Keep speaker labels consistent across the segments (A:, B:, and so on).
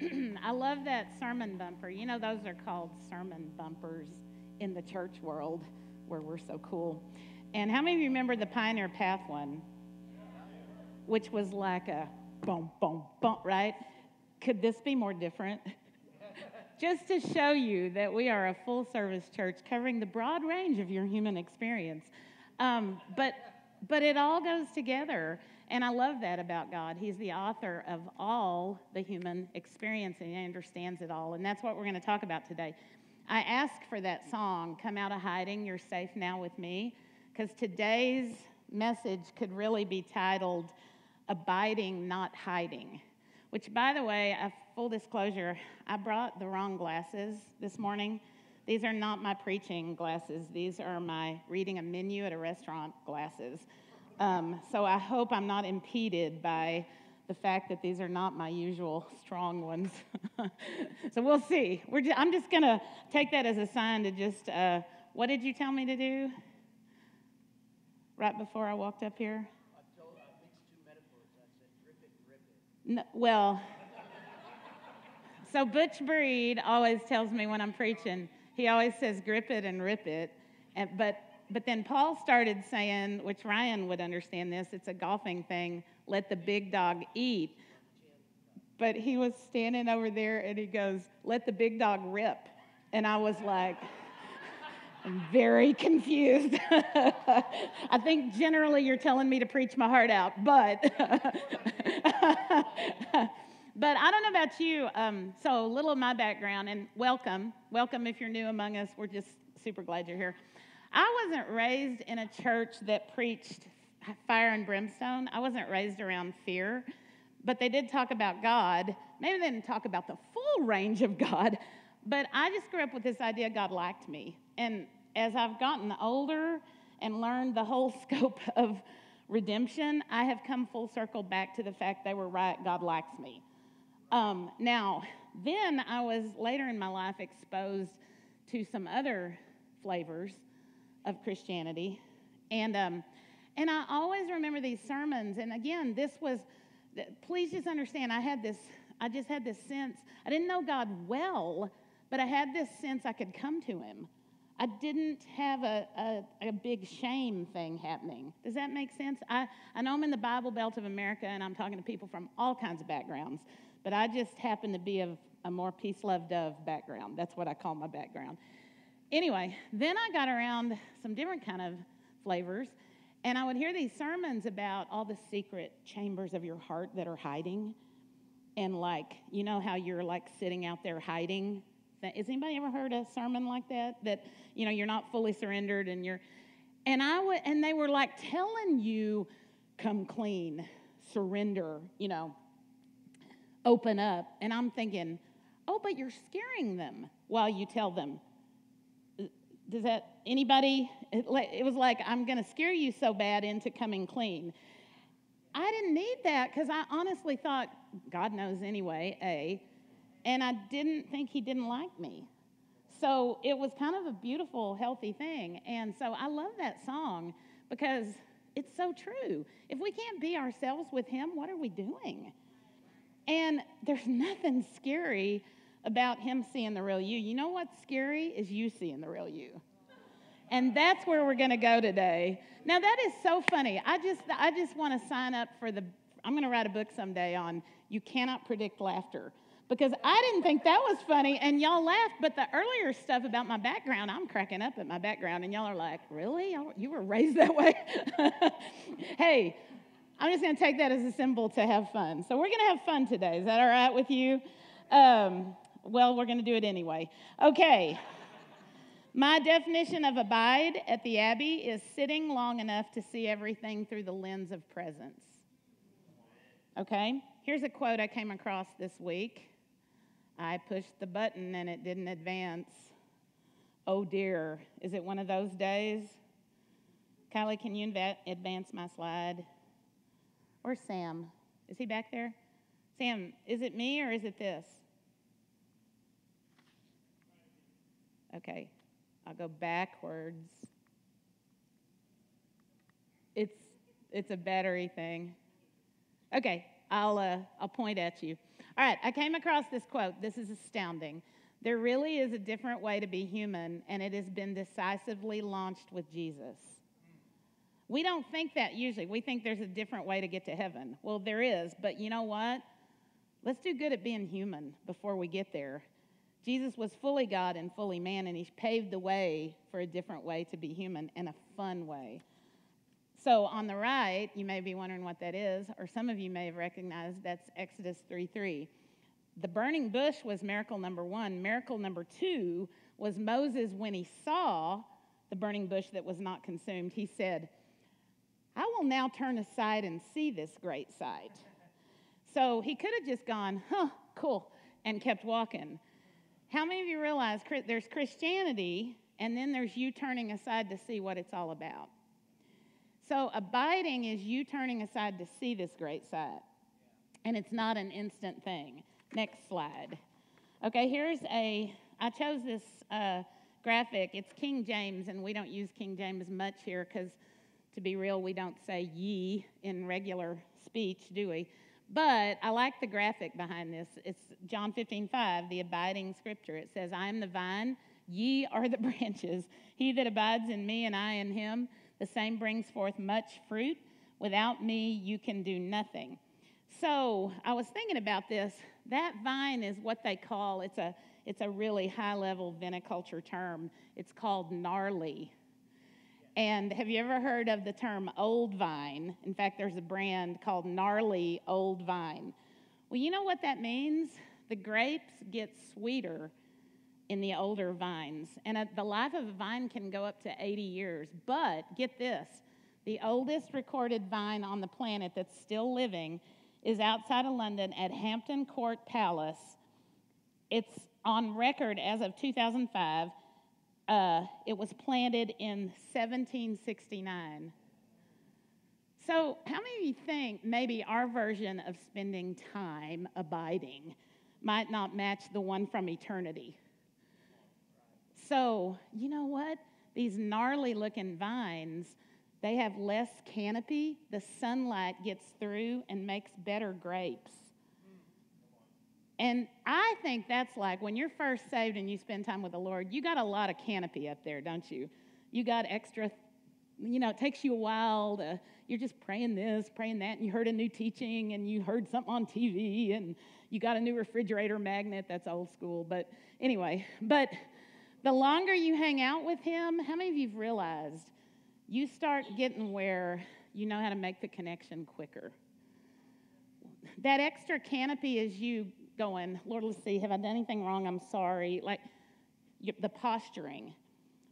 A: I love that sermon bumper. You know, those are called sermon bumpers in the church world where we're so cool. And how many of you remember the Pioneer Path one, which was like a boom, boom, boom, right? Could this be more different? Just to show you that we are a full-service church covering the broad range of your human experience. But it all goes together, and I love that about God. He's the author of all the human experience, and he understands it all, and that's what we're going to talk about today. I asked for that song, Come Out of Hiding, You're Safe Now With Me, because today's message could really be titled Abiding, Not Hiding, which, by the way, full disclosure, I brought the wrong glasses this morning. These are not my preaching glasses. These are my reading a menu at a restaurant glasses. So I hope I'm not impeded by the fact that these are not my usual strong ones. So we'll see. I'm just going to take that as a sign to just, what did you tell me to do right before I walked up here?
B: I mixed two metaphors. I said, drip it and rip it.
A: No, well, so Butch Breed always tells me when I'm preaching, he always says, grip it and rip it. But then Paul started saying, which Ryan would understand this, it's a golfing thing, let the big dog eat. But he was standing over there and he goes, let the big dog rip. And I was like, I'm very confused. I think generally you're telling me to preach my heart out, but but I don't know about you. So a little of my background, and welcome if you're new among us. We're just super glad you're here. I wasn't raised in a church that preached fire and brimstone. I wasn't raised around fear, but they did talk about God. Maybe they didn't talk about the full range of God, but I just grew up with this idea God liked me. And as I've gotten older and learned the whole scope of redemption, I have come full circle back to the fact they were right, God likes me. Now, then I was later in my life exposed to some other flavors of Christianity, and I always remember these sermons. And again, please just understand, I just had this sense. I didn't know God well, but I had this sense I could come to him. I didn't have a big shame thing happening. Does that make sense? I know I'm in the Bible Belt of America, and I'm talking to people from all kinds of backgrounds, but I just happen to be of a more peace, love, dove background. That's what I call my background. Anyway, then I got around some different kind of flavors, and I would hear these sermons about all the secret chambers of your heart that are hiding, and like, you know how you're like sitting out there hiding? Has anybody ever heard a sermon like that? That, you know, you're not fully surrendered and they were like telling you, come clean, surrender, you know, open up. And I'm thinking, oh, but you're scaring them while you tell them. Does that, anybody? It was like, I'm going to scare you so bad into coming clean. I didn't need that because I honestly thought, God knows anyway, and I didn't think he didn't like me. So it was kind of a beautiful, healthy thing. And so I love that song because it's so true. If we can't be ourselves with him, what are we doing? And there's nothing scary about him seeing the real you. You know what's scary is you seeing the real you. And that's where we're going to go today. Now, that is so funny. I just want to sign up for I'm going to write a book someday on You Cannot Predict Laughter. Because I didn't think that was funny, and y'all laughed. But the earlier stuff about my background, I'm cracking up at my background, and y'all are like, really? You were raised that way? Hey, I'm just going to take that as a symbol to have fun. So we're going to have fun today. Is that all right with you? Well, we're going to do it anyway. Okay. My definition of abide at the Abbey is sitting long enough to see everything through the lens of presence. Okay? Here's a quote I came across this week. I pushed the button and it didn't advance. Oh dear, is it one of those days? Kylie, can you advance my slide? Where's Sam? Is he back there? Sam, is it me or is it this? Okay, I'll go backwards. It's a battery thing. Okay, I'll point at you. All right, I came across this quote. This is astounding. There really is a different way to be human, and it has been decisively launched with Jesus. We don't think that usually. We think there's a different way to get to heaven. Well, there is, but you know what? Let's do good at being human before we get there. Jesus was fully God and fully man, and he paved the way for a different way to be human and a fun way. So on the right, you may be wondering what that is, or some of you may have recognized that's Exodus 3:3. The burning bush was miracle number 1. Miracle number 2 was Moses, when he saw the burning bush that was not consumed, he said, I will now turn aside and see this great sight. So he could have just gone, cool, and kept walking. How many of you realize there's Christianity, and then there's you turning aside to see what it's all about? So abiding is you turning aside to see this great sight. And it's not an instant thing. Next slide. Okay, I chose this graphic. It's King James, and we don't use King James much here because, to be real, we don't say ye in regular speech, do we? But I like the graphic behind this. It's John 15:5, the abiding scripture. It says, I am the vine, ye are the branches. He that abides in me and I in him, the same brings forth much fruit. Without me, you can do nothing. So I was thinking about this. That vine is what they call, it's a really high-level viniculture term. It's called gnarly. And have you ever heard of the term old vine? In fact, there's a brand called Gnarly Old Vine. Well, you know what that means? The grapes get sweeter in the older vines. And the life of a vine can go up to 80 years. But get this, the oldest recorded vine on the planet that's still living is outside of London at Hampton Court Palace. It's on record as of 2005. It was planted in 1769. So how many of you think maybe our version of spending time abiding might not match the one from eternity? So, you know what? These gnarly looking vines, they have less canopy. The sunlight gets through and makes better grapes. And I think that's like when you're first saved and you spend time with the Lord, you got a lot of canopy up there, don't you? You got extra, it takes you a while you're just praying this, praying that, and you heard a new teaching, and you heard something on TV, and you got a new refrigerator magnet. That's old school. But anyway, the longer you hang out with him, how many of you have realized you start getting where you know how to make the connection quicker? That extra canopy is you going, Lord, let's see, have I done anything wrong? I'm sorry. Like the posturing.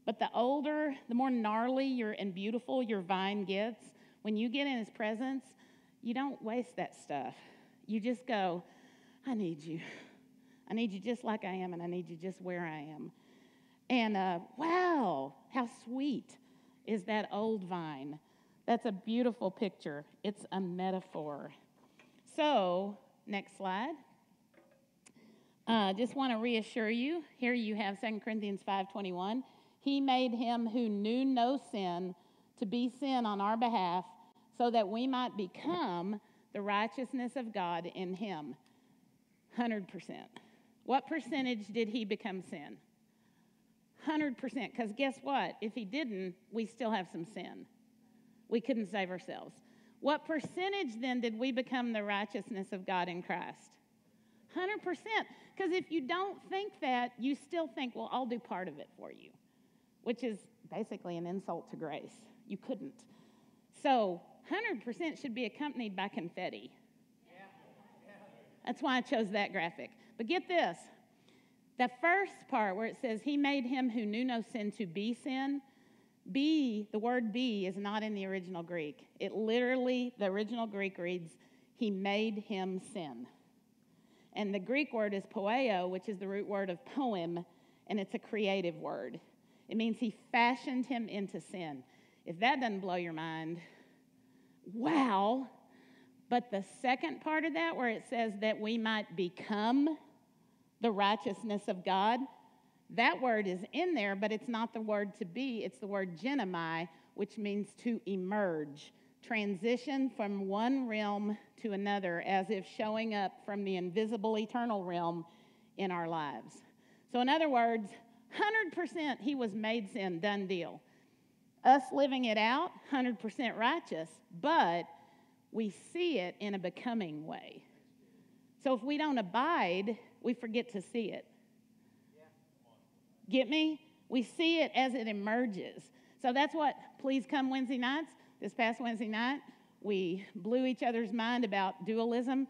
A: But the older, the more gnarly and beautiful your vine gets, when you get in his presence, you don't waste that stuff. You just go, I need you. I need you just like I am, and I need you just where I am. And wow, how sweet is that old vine. That's a beautiful picture. It's a metaphor. So, next slide. Just want to reassure you, here you have 2 Corinthians 5:21. He made him who knew no sin to be sin on our behalf so that we might become the righteousness of God in him. 100%. What percentage did he become sin? 100%. Because guess what? If he didn't, we still have some sin. We couldn't save ourselves. What percentage then did we become the righteousness of God in Christ? 100%. Because if you don't think that, you still think, well, I'll do part of it for you, which is basically an insult to grace. You couldn't. So 100% should be accompanied by confetti. That's why I chose that graphic. But get this. The first part where it says, he made him who knew no sin to be sin, the word be is not in the original Greek. It literally, the original Greek reads, he made him sin. And the Greek word is poeo, which is the root word of poem, and it's a creative word. It means he fashioned him into sin. If that doesn't blow your mind, wow. But the second part of that, where it says that we might become the righteousness of God, that word is in there, but it's not the word to be. It's the word genomai, which means to emerge, transition from one realm to another, as if showing up from the invisible eternal realm in our lives. So in other words, 100% he was made sin, done deal. Us living it out, 100% righteous, but we see it in a becoming way. So if we don't abide, we forget to see it. Get me? We see it as it emerges. So that's what Please Come Wednesday nights. This past Wednesday night, we blew each other's mind about dualism.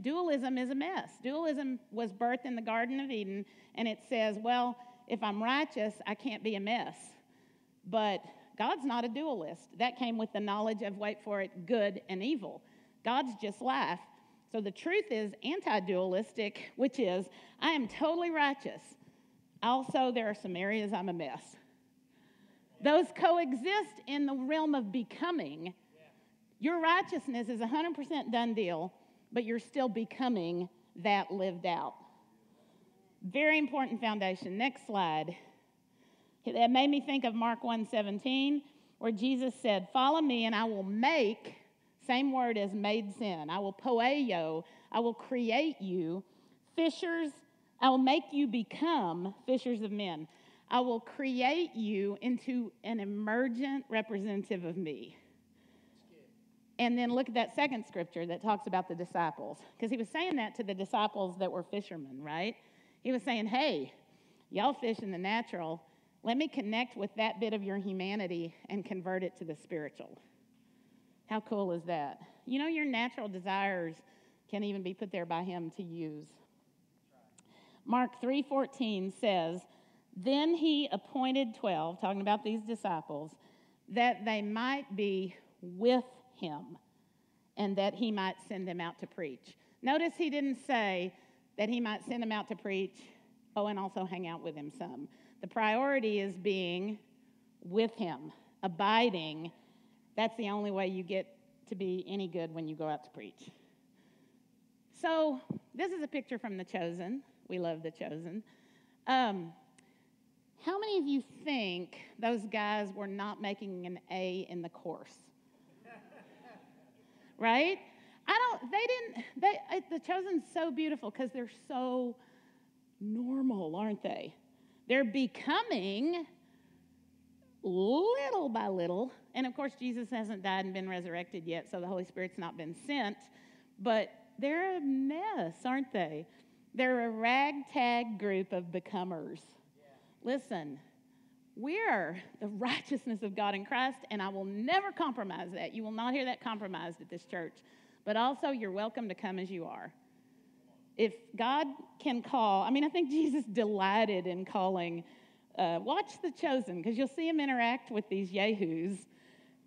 A: Dualism is a mess. Dualism was birthed in the Garden of Eden, and it says, well, if I'm righteous, I can't be a mess. But God's not a dualist. That came with the knowledge of, wait for it, good and evil. God's just life. So the truth is anti-dualistic, which is, I am totally righteous. Also, there are some areas I'm a mess. Those coexist in the realm of becoming. Your righteousness is 100% done deal, but you're still becoming that lived out. Very important foundation. Next slide. That made me think of Mark 1:17, where Jesus said, follow me and I will make, same word as made sin, I will poeo, I will create you fishers, I will make you become fishers of men. I will create you into an emergent representative of me. And then look at that second scripture that talks about the disciples. Because he was saying that to the disciples that were fishermen, right? He was saying, hey, y'all fish in the natural. Let me connect with that bit of your humanity and convert it to the spiritual. How cool is that? You know, your natural desires can even be put there by him to use. Mark 3:14 says, then he appointed 12, talking about these disciples, that they might be with him and that he might send them out to preach. Notice he didn't say that he might send them out to preach, and also hang out with him some. The priority is being with him, abiding. That's the only way you get to be any good when you go out to preach. So this is a picture from The Chosen. We love The Chosen. How many of you think those guys were not making an A in the course? Right? The Chosen's so beautiful because they're so normal, aren't they? They're becoming little by little. And of course, Jesus hasn't died and been resurrected yet, so the Holy Spirit's not been sent. But they're a mess, aren't they? They're a ragtag group of becomers. Listen, we're the righteousness of God in Christ, and I will never compromise that. You will not hear that compromised at this church. But also, you're welcome to come as you are. If God can call, I think Jesus delighted in calling, watch The Chosen, because you'll see him interact with these yahoos,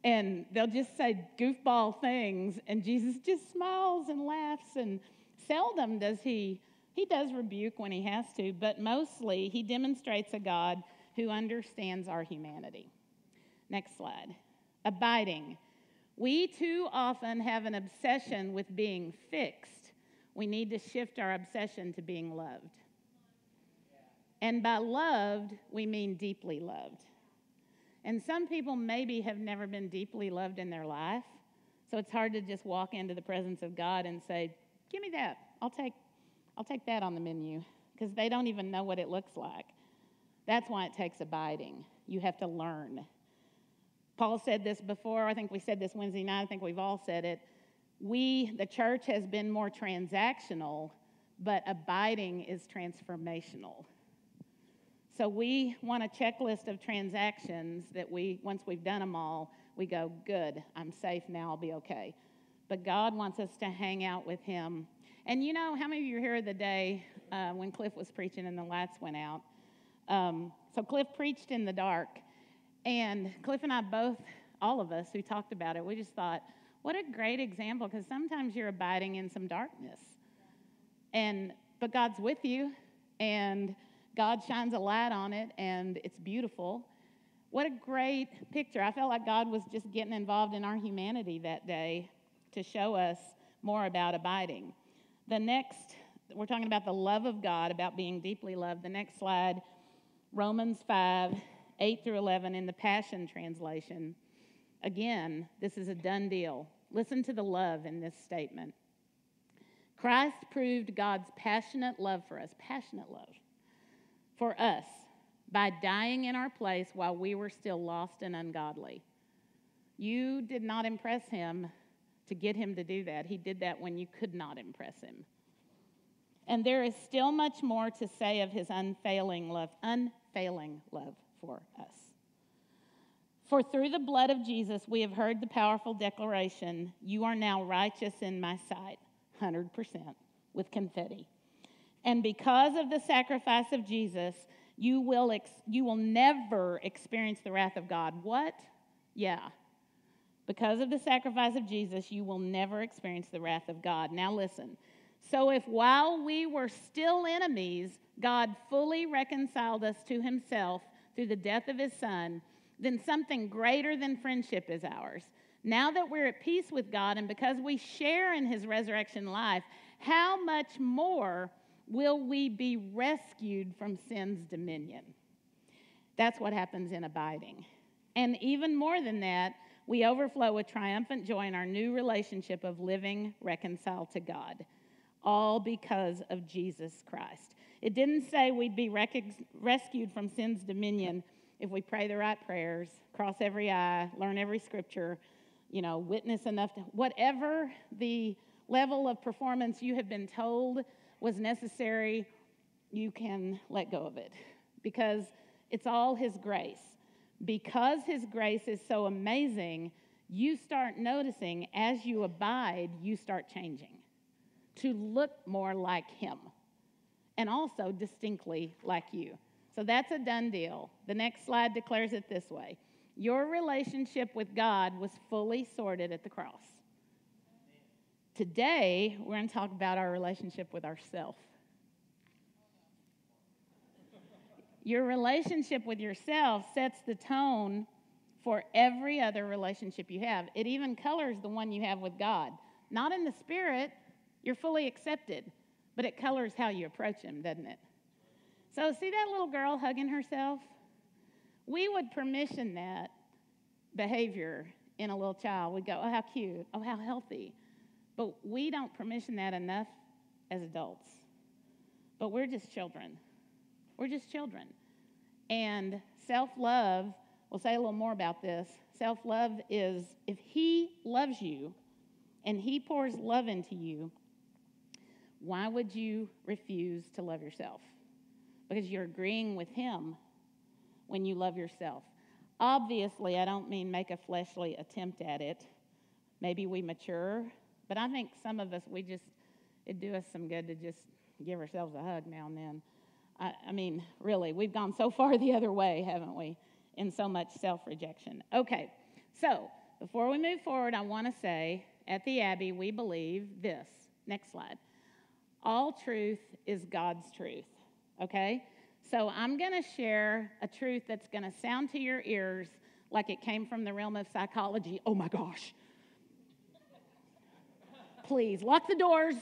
A: and they'll just say goofball things, and Jesus just smiles and laughs, and seldom does he does rebuke when he has to, but mostly he demonstrates a God who understands our humanity. Next slide. Abiding. We too often have an obsession with being fixed. We need to shift our obsession to being loved. And by loved, we mean deeply loved. And some people maybe have never been deeply loved in their life, so it's hard to just walk into the presence of God and say, give me that. I'll take that on the menu, because they don't even know what it looks like. That's why it takes abiding. You have to learn. Paul said this before. I think we said this Wednesday night. I think we've all said it. The church has been more transactional, but abiding is transformational. So we want a checklist of transactions that once we've done them all, we go, good, I'm safe now, I'll be okay. But God wants us to hang out with him. And you know, how many of you were here the day when Cliff was preaching and the lights went out? So Cliff preached in the dark. And Cliff and I both, all of us who talked about it, we just thought, what a great example, because sometimes you're abiding in some darkness. But God's with you, and God shines a light on it, and it's beautiful. What a great picture. I felt like God was just getting involved in our humanity that day to show us more about abiding. We're talking about the love of God, about being deeply loved. The next slide, Romans 5:8-11 in the Passion Translation. Again, this is a done deal. Listen to the love in this statement. Christ proved God's passionate love for us by dying in our place while we were still lost and ungodly. You did not impress him to get him to do that. He did that when you could not impress him. And there is still much more to say of his unfailing love for us. For through the blood of Jesus, we have heard the powerful declaration, you are now righteous in my sight, 100%, with confetti. And because of the sacrifice of Jesus, you will never experience the wrath of God. What? Yeah. Because of the sacrifice of Jesus, you will never experience the wrath of God. Now listen. So if while we were still enemies, God fully reconciled us to himself through the death of his Son, then something greater than friendship is ours. Now that we're at peace with God and because we share in his resurrection life, how much more will we be rescued from sin's dominion? That's what happens in abiding. And even more than that, we overflow with triumphant joy in our new relationship of living reconciled to God, all because of Jesus Christ. It didn't say we'd be rescued from sin's dominion if we pray the right prayers, cross every I, learn every scripture, witness enough to whatever the level of performance you have been told was necessary, you can let go of it because it's all his grace. Because his grace is so amazing, you start noticing as you abide, you start changing to look more like him and also distinctly like you. So that's a done deal. The next slide declares it this way. Your relationship with God was fully sorted at the cross. Today, we're going to talk about our relationship with ourselves. Your relationship with yourself sets the tone for every other relationship you have. It even colors the one you have with God. Not in the spirit, you're fully accepted, but it colors how you approach him, doesn't it? So see that little girl hugging herself? We would permission that behavior in a little child. We'd go, oh, how cute. Oh, how healthy. But we don't permission that enough as adults. But we're just children. We're just children. And self-love, we'll say a little more about this. Self-love is if he loves you and he pours love into you, why would you refuse to love yourself? Because you're agreeing with him when you love yourself. Obviously, I don't mean make a fleshly attempt at it. Maybe we mature, but I think some of us, it'd do us some good to just give ourselves a hug now and then. I mean, really, we've gone so far the other way, haven't we, in so much self-rejection. Okay, so before we move forward, I want to say, at the Abbey, we believe this. Next slide. All truth is God's truth, okay? So I'm going to share a truth that's going to sound to your ears like it came from the realm of psychology. Oh, my gosh. Please, lock the doors.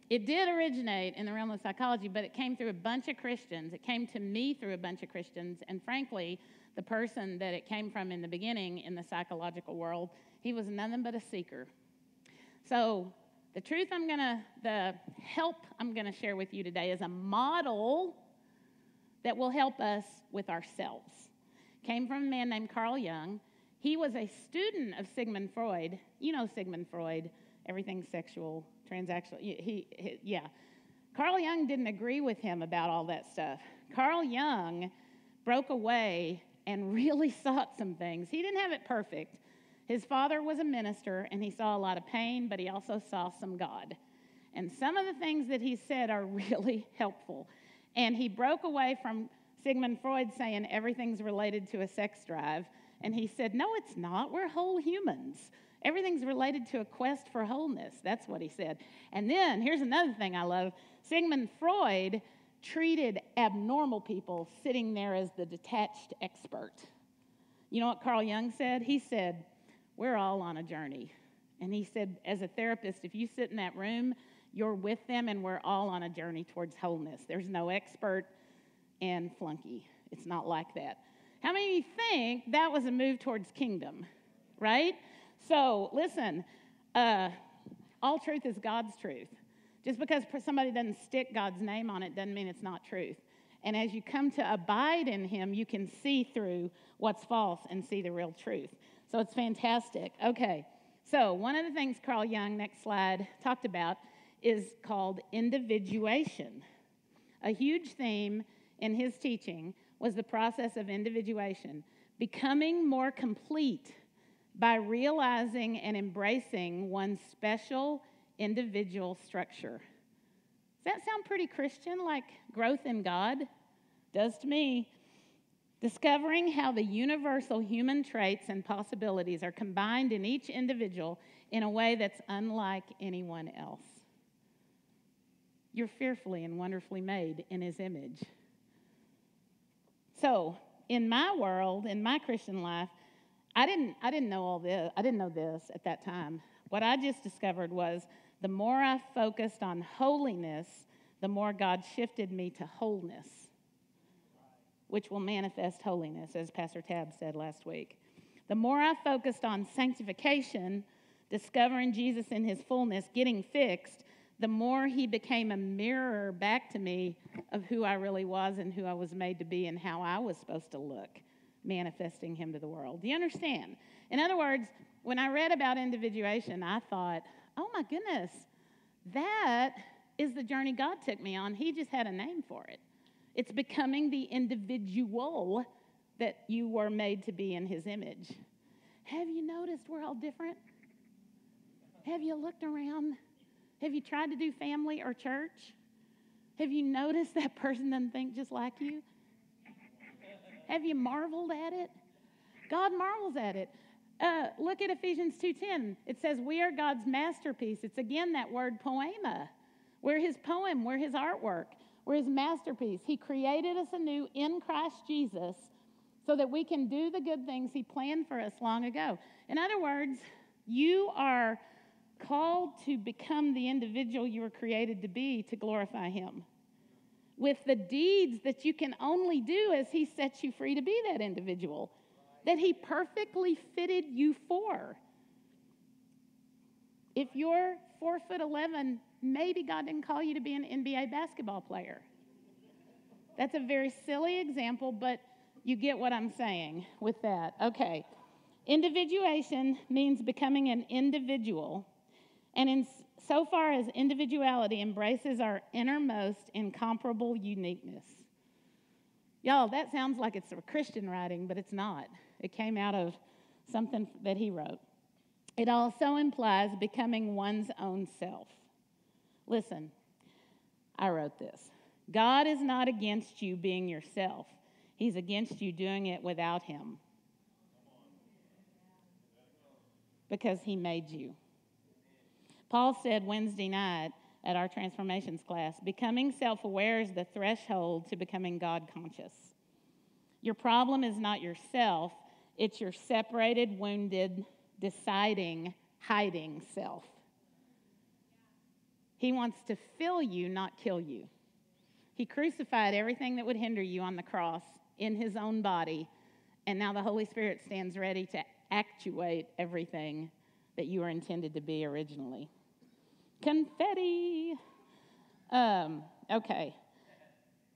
A: It did originate in the realm of psychology, but it came through a bunch of Christians. It came to me through a bunch of Christians, and frankly, the person that it came from in the beginning in the psychological world, he was nothing but a seeker. So the help I'm going to share with you today is a model that will help us with ourselves. Came from a man named Carl Jung. He was a student of Sigmund Freud. You know Sigmund Freud, everything sexual, transactional. Yeah. Carl Jung didn't agree with him about all that stuff. Carl Jung broke away and really sought some things. He didn't have it perfect. His father was a minister, and he saw a lot of pain, but he also saw some God. And some of the things that he said are really helpful. And he broke away from Sigmund Freud saying everything's related to a sex drive. And he said, no, it's not. We're whole humans. Everything's related to a quest for wholeness. That's what he said. And then, here's another thing I love. Sigmund Freud treated abnormal people sitting there as the detached expert. You know what Carl Jung said? He said, we're all on a journey. And he said, as a therapist, if you sit in that room, you're with them, and we're all on a journey towards wholeness. There's no expert and flunky. It's not like that. How many of you think that was a move towards kingdom, right? So listen, all truth is God's truth. Just because somebody doesn't stick God's name on it doesn't mean it's not truth. And as you come to abide in him, you can see through what's false and see the real truth. So it's fantastic. Okay, so one of the things Carl Jung, next slide, talked about is called individuation. A huge theme in his teaching was the process of individuation, becoming more complete by realizing and embracing one's special individual structure. Does that sound pretty Christian, like growth in God? Does to me. Discovering how the universal human traits and possibilities are combined in each individual in a way that's unlike anyone else. You're fearfully and wonderfully made in his image. So, in my world, in my Christian life, I didn't know all this. I didn't know this at that time. What I just discovered was the more I focused on holiness, the more God shifted me to wholeness, which will manifest holiness, as Pastor Tab said last week. The more I focused on sanctification, discovering Jesus in his fullness, getting fixed, the more he became a mirror back to me of who I really was and who I was made to be and how I was supposed to look, manifesting him to the world. Do you understand? In other words, when I read about individuation, I thought, oh my goodness, that is the journey God took me on. He just had a name for it. It's becoming the individual that you were made to be in his image. Have you noticed we're all different? Have you looked around? Have you tried to do family or church? Have you noticed that person doesn't think just like you? Have you marveled at it? God marvels at it. Look at Ephesians 2:10. It says, we are God's masterpiece. It's again that word poema. We're his poem. We're his artwork. We're his masterpiece. He created us anew in Christ Jesus so that we can do the good things he planned for us long ago. In other words, you are called to become the individual you were created to be to glorify him, with the deeds that you can only do as he sets you free to be that individual that he perfectly fitted you for. If you're 4'11", maybe God didn't call you to be an NBA basketball player. That's a very silly example, but you get what I'm saying with that. Okay. Individuation means becoming an individual, and in so far as individuality embraces our innermost incomparable uniqueness. Y'all, that sounds like it's a Christian writing, but it's not. It came out of something that he wrote. It also implies becoming one's own self. Listen, I wrote this. God is not against you being yourself. He's against you doing it without him. Because he made you. Paul said Wednesday night at our transformations class, becoming self-aware is the threshold to becoming God-conscious. Your problem is not yourself, it's your separated, wounded, deciding, hiding self. He wants to fill you, not kill you. He crucified everything that would hinder you on the cross in his own body, and now the Holy Spirit stands ready to actuate everything that you were intended to be originally. Confetti. Okay.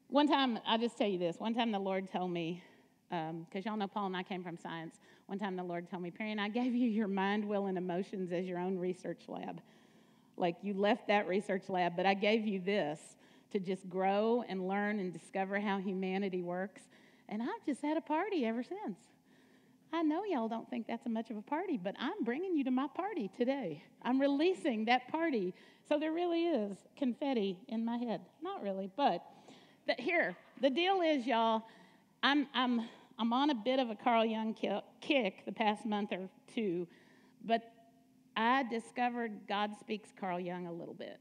A: One time, I'll just tell you this. One time the Lord told me, because y'all know Paul and I came from science. One time the Lord told me, Perrianne, I gave you your mind, will, and emotions as your own research lab. Like you left that research lab, but I gave you this to just grow and learn and discover how humanity works. And I've just had a party ever since. I know y'all don't think that's much of a party, but I'm bringing you to my party today. I'm releasing that party. So there really is confetti in my head. Not really, but here, the deal is, y'all, I'm on a bit of a Carl Jung kick the past month or two, but I discovered God speaks Carl Jung a little bit.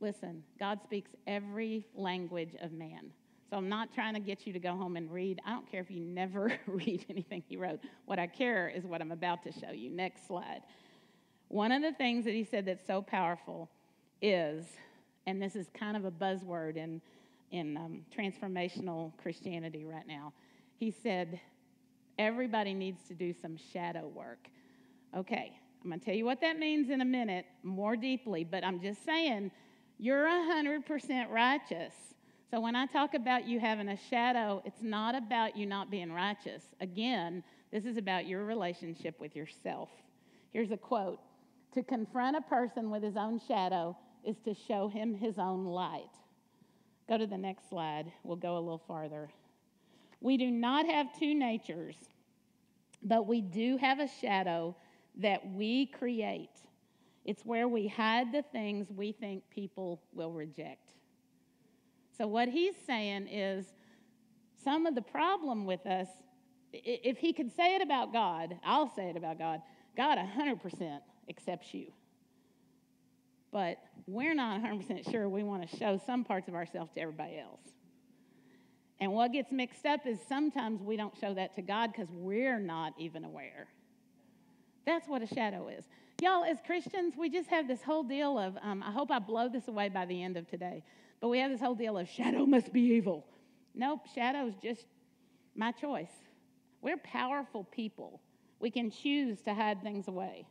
A: Listen, God speaks every language of man. So I'm not trying to get you to go home and read. I don't care if you never read anything he wrote. What I care is what I'm about to show you. Next slide. One of the things that he said that's so powerful is, and this is kind of a buzzword in transformational Christianity right now, He said, everybody needs to do some shadow work. Okay, I'm going to tell you what that means in a minute more deeply, but I'm just saying, you're 100% righteous. So when I talk about you having a shadow, it's not about you not being righteous. Again, this is about your relationship with yourself. Here's a quote. To confront a person with his own shadow is to show him his own light. Go to the next slide. We'll go a little farther. We do not have two natures, but we do have a shadow that we create. It's where we hide the things we think people will reject. So what he's saying is some of the problem with us, if he could say it about God, I'll say it about God. God 100% accepts you. But we're not 100% sure we want to show some parts of ourselves to everybody else. And what gets mixed up is sometimes we don't show that to God because we're not even aware. That's what a shadow is. Y'all, as Christians, we just have this whole deal of, I hope I blow this away by the end of today, but we have this whole deal of shadow must be evil. Nope, shadow's just my choice. We're powerful people. We can choose to hide things away.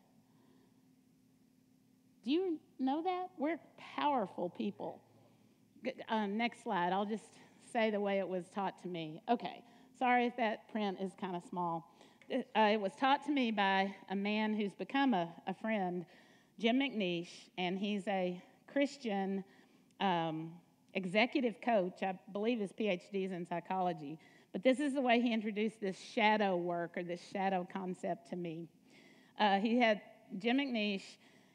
A: Do you know that? We're powerful people. Next slide. I'll just say the way it was taught to me. Okay, sorry if that print is kind of small. It was taught to me by a man who's become a friend, Jim McNeish, and he's a Christian executive coach. I believe his PhD is in psychology. But this is the way he introduced this shadow work or this shadow concept to me. Jim McNeish,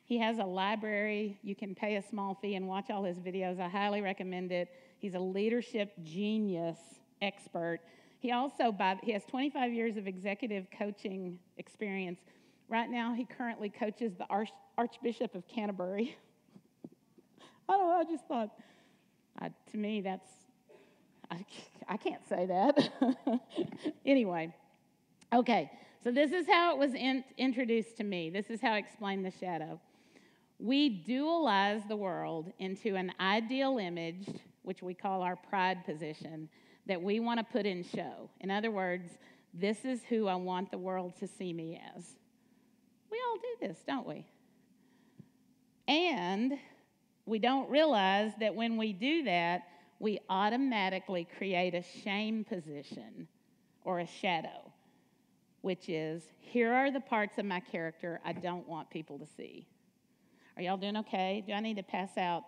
A: he has a library. You can pay a small fee and watch all his videos. I highly recommend it. He's a leadership genius expert. He has 25 years of executive coaching experience. Right now, he currently coaches the Archbishop of Canterbury. I don't know, I just thought, to me, I can't say that. Anyway, okay, so this is how it was introduced to me. This is how I explained the shadow. We dualize the world into an ideal image, which we call our pride position, that we want to put in show. In other words, this is who I want the world to see me as. We all do this, don't we? And we don't realize that when we do that, we automatically create a shame position or a shadow, which is, here are the parts of my character I don't want people to see. Are y'all doing okay? Do I need to pass out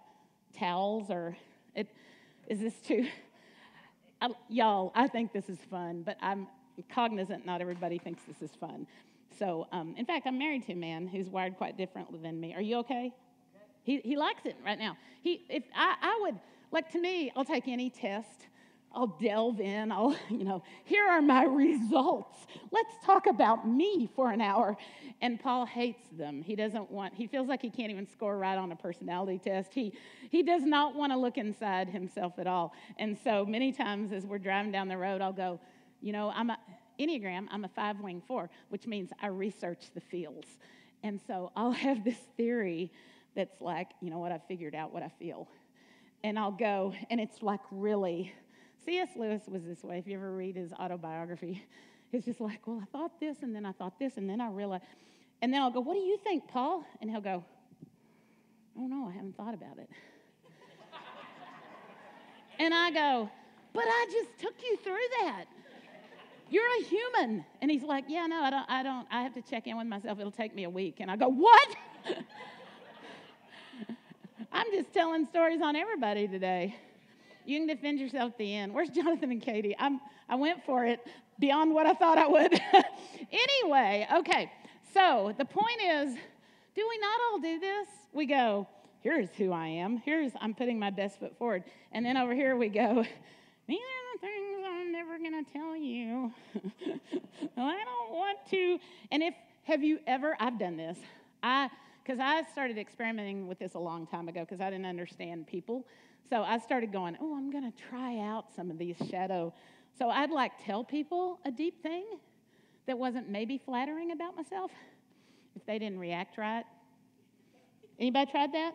A: towels or is this too? Y'all, I think this is fun, but I'm cognizant not everybody thinks this is fun. So, in fact, I'm married to a man who's wired quite differently than me. Are you okay? He likes it right now. I would, like, to me, I'll take any test. I'll delve in. Here are my results. Let's talk about me for an hour. And Paul hates them. He feels like he can't even score right on a personality test. He does not want to look inside himself at all. And so many times as we're driving down the road, I'll go, I'm a Enneagram, I'm a 5-wing 4, which means I research the fields. And so I'll have this theory that's like, I figured out what I feel. And I'll go, and it's like really... C.S. Lewis was this way. If you ever read his autobiography, it's just like, well, I thought this, and then I thought this, and then I realized. And then I'll go, what do you think, Paul? And he'll go, oh, no, I haven't thought about it. And I go, but I just took you through that. You're a human. And he's like, yeah, no, I don't. I have to check in with myself. It'll take me a week. And I go, what? I'm just telling stories on everybody today. You can defend yourself at the end. Where's Jonathan and Katie? I went for it beyond what I thought I would. Anyway, okay. So the point is, do we not all do this? We go, here's who I am. I'm putting my best foot forward. And then over here we go, these are the things I'm never going to tell you. I don't want to. And I've done this. Because I started experimenting with this a long time ago because I didn't understand people. So I started going, I'm going to try out some of these shadow. So I'd tell people a deep thing that wasn't maybe flattering about myself if they didn't react right. Anybody tried that?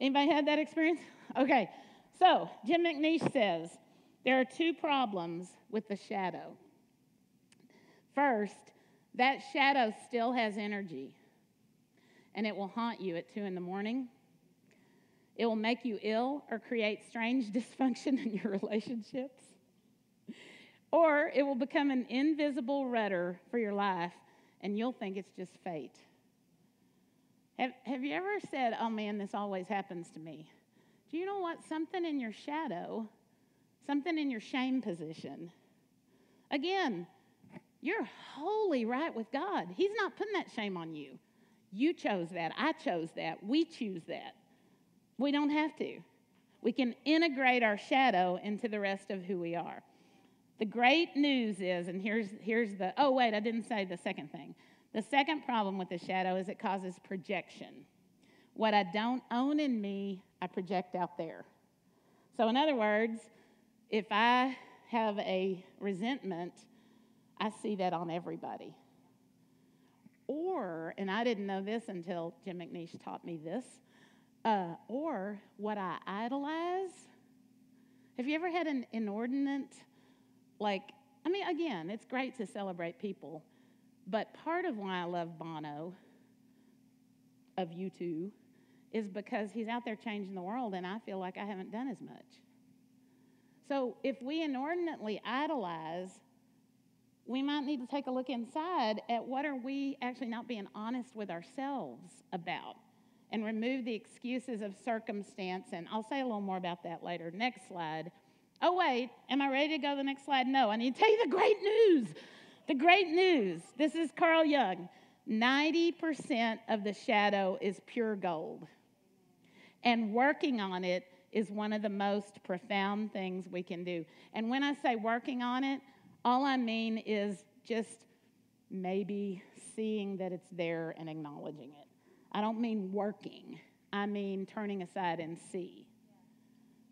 A: Anybody had that experience? Okay. So Jim McNeish says, There are two problems with the shadow. First, that shadow still has energy, and it will haunt you at 2 in the morning. It will make you ill or create strange dysfunction in your relationships. Or it will become an invisible rudder for your life, and you'll think it's just fate. Have you ever said, oh man, this always happens to me? Do you know what? Something in your shadow, something in your shame position. Again, you're wholly right with God. He's not putting that shame on you. You chose that. I chose that. We choose that. We don't have to. We can integrate our shadow into the rest of who we are. The great news is, and here's the, oh wait, I didn't say the second thing. The second problem with the shadow is it causes projection. What I don't own in me, I project out there. So in other words, if I have a resentment, I see that on everybody. Or, and I didn't know this until Jim McNeish taught me this, or what I idolize. Have you ever had an inordinate, again, it's great to celebrate people, but part of why I love Bono, of U2, is because he's out there changing the world, and I feel like I haven't done as much. So if we inordinately idolize, we might need to take a look inside at what are we actually not being honest with ourselves about, and remove the excuses of circumstance. And I'll say a little more about that later. Next slide. Oh, wait, am I ready to go to the next slide? No, I need to tell you the great news. The great news. This is Carl Jung. 90% of the shadow is pure gold. And working on it is one of the most profound things we can do. And when I say working on it, all I mean is just maybe seeing that it's there and acknowledging it. I don't mean working. I mean turning aside and see.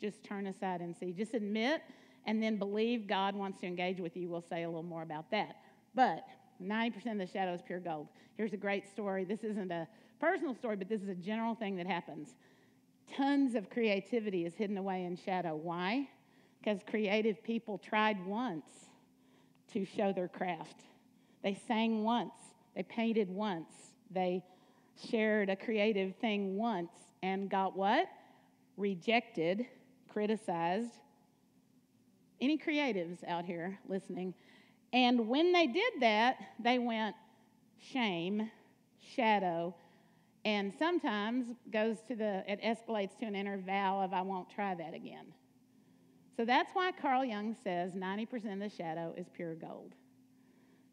A: Just turn aside and see. Just admit and then believe God wants to engage with you. We'll say a little more about that. But 90% of the shadow is pure gold. Here's a great story. This isn't a personal story, but this is a general thing that happens. Tons of creativity is hidden away in shadow. Why? Because creative people tried once to show their craft. They sang once. They painted once. They shared a creative thing once and got what? Rejected, criticized. Any creatives out here listening? And when they did that, they went shame, shadow, and sometimes it escalates to an inner vow of I won't try that again. So that's why Carl Jung says 90% of the shadow is pure gold.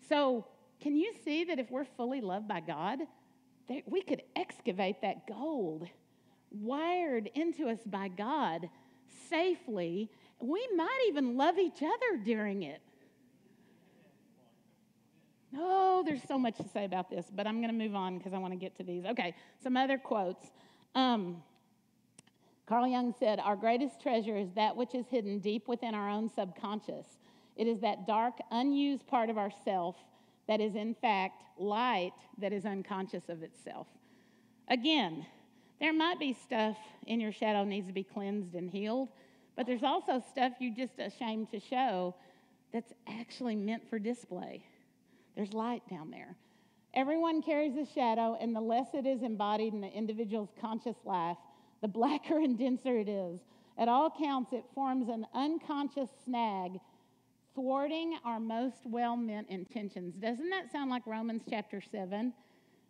A: So can you see that if we're fully loved by God, that we could excavate that gold wired into us by God safely? We might even love each other during it. Oh, there's so much to say about this, but I'm going to move on because I want to get to these. Okay, some other quotes. Carl Jung said, our greatest treasure is that which is hidden deep within our own subconscious. It is that dark, unused part of ourself that is, in fact, light that is unconscious of itself. Again, there might be stuff in your shadow needs to be cleansed and healed, but there's also stuff you're just ashamed to show that's actually meant for display. There's light down there. Everyone carries a shadow, and the less it is embodied in the individual's conscious life, the blacker and denser it is. At all counts, it forms an unconscious snag, thwarting our most well-meant intentions. Doesn't that sound like Romans chapter 7?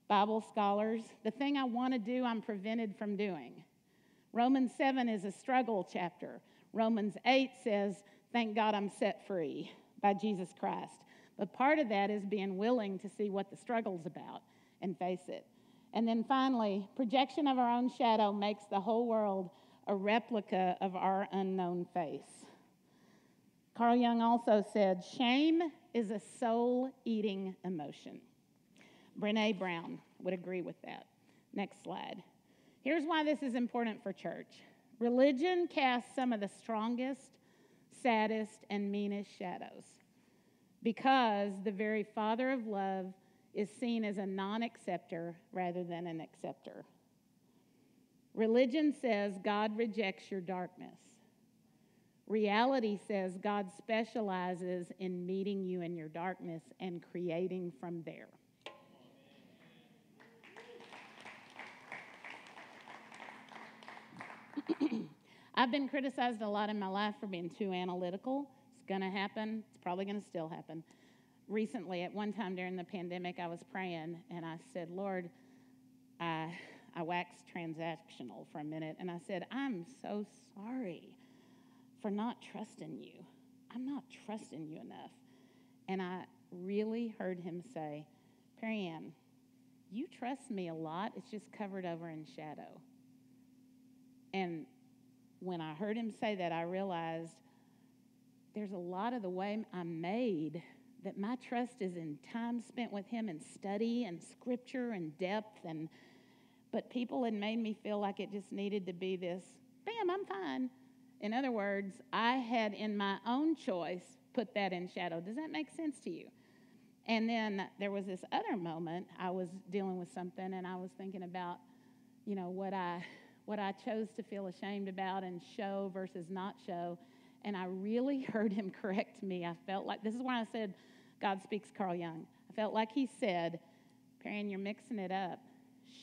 A: Bible scholars, the thing I want to do, I'm prevented from doing. Romans 7 is a struggle chapter. Romans 8 says, thank God I'm set free by Jesus Christ. But part of that is being willing to see what the struggle's about and face it. And then finally, projection of our own shadow makes the whole world a replica of our unknown face. Carl Jung also said, shame is a soul-eating emotion. Brené Brown would agree with that. Next slide. Here's why this is important for church. Religion casts some of the strongest, saddest, and meanest shadows because the very Father of love is seen as a non-acceptor rather than an acceptor. Religion says God rejects your darkness. Reality says God specializes in meeting you in your darkness and creating from there. I've been criticized a lot in my life for being too analytical. It's going to happen. It's probably going to still happen. Recently, at one time during the pandemic, I was praying, and I said, Lord, I waxed transactional for a minute, and I said, I'm so sorry for not trusting you. I'm not trusting you enough. And I really heard him say, Perrianne, you trust me a lot. It's just covered over in shadow. And when I heard him say that, I realized there's a lot of the way I'm made that my trust is in time spent with him and study and scripture and depth. But people had made me feel like it just needed to be this, bam, I'm fine. In other words, I had in my own choice put that in shadow. Does that make sense to you? And then there was this other moment. I was dealing with something, and I was thinking about, what I chose to feel ashamed about and show versus not show. And I really heard him correct me. I felt like, this is why I said God speaks Carl Jung. I felt like he said, Perrianne, you're mixing it up.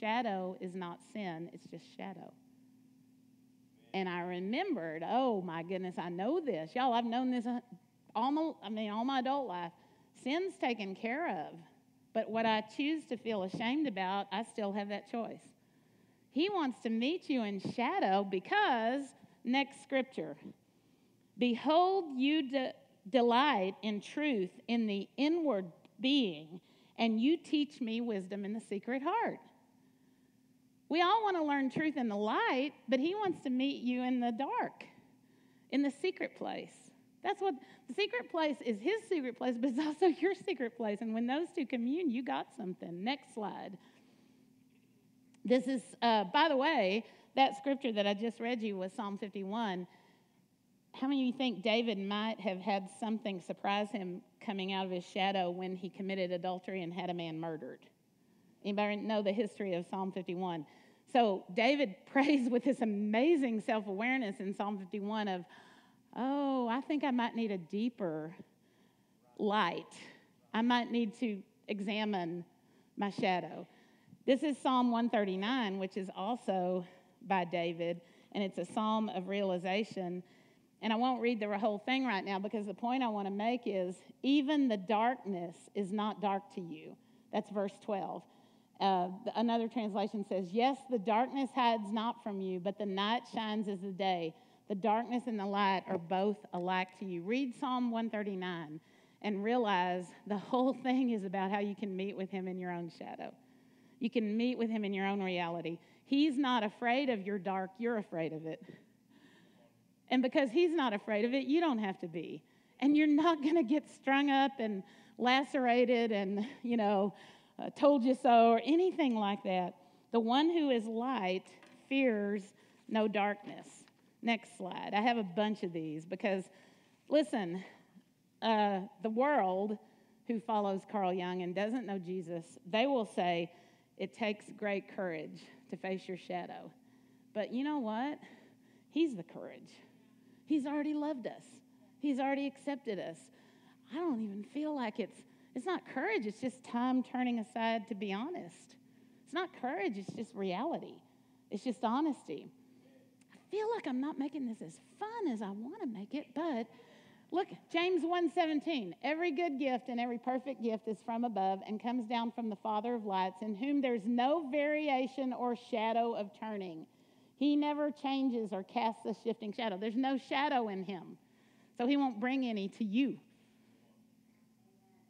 A: Shadow is not sin, it's just shadow. And I remembered, oh my goodness, I know this. Y'all, I've known this all my adult life. Sin's taken care of. But what I choose to feel ashamed about, I still have that choice. He wants to meet you in shadow because, next scripture, behold, you delight in truth in the inward being, and you teach me wisdom in the secret heart. We all want to learn truth in the light, but he wants to meet you in the dark, in the secret place. That's what the secret place is, his secret place, but it's also your secret place. And when those two commune, you got something. Next slide. This is, by the way, that scripture that I just read you was Psalm 51. How many of you think David might have had something surprise him coming out of his shadow when he committed adultery and had a man murdered? Anybody know the history of Psalm 51? So David prays with this amazing self-awareness in Psalm 51 of, oh, I think I might need a deeper light. I might need to examine my shadow. This is Psalm 139, which is also by David, and it's a psalm of realization. And I won't read the whole thing right now because the point I want to make is even the darkness is not dark to you. That's verse 12. Another translation says, yes, the darkness hides not from you, but the night shines as the day. The darkness and the light are both alike to you. Read Psalm 139 and realize the whole thing is about how you can meet with him in your own shadow. You can meet with him in your own reality. He's not afraid of your dark, you're afraid of it. And because he's not afraid of it, you don't have to be. And you're not going to get strung up and lacerated and, told you so or anything like that. The one who is light fears no darkness. Next slide. I have a bunch of these because, listen, the world who follows Carl Jung and doesn't know Jesus, they will say it takes great courage to face your shadow. But you know what? He's the courage. He's already loved us. He's already accepted us. I don't even feel like it's not courage. It's just time turning aside to be honest. It's not courage. It's just reality. It's just honesty. I feel like I'm not making this as fun as I want to make it, but look, James 1:17. Every good gift and every perfect gift is from above and comes down from the Father of lights, in whom there's no variation or shadow of turning. He never changes or casts a shifting shadow. There's no shadow in him, so he won't bring any to you.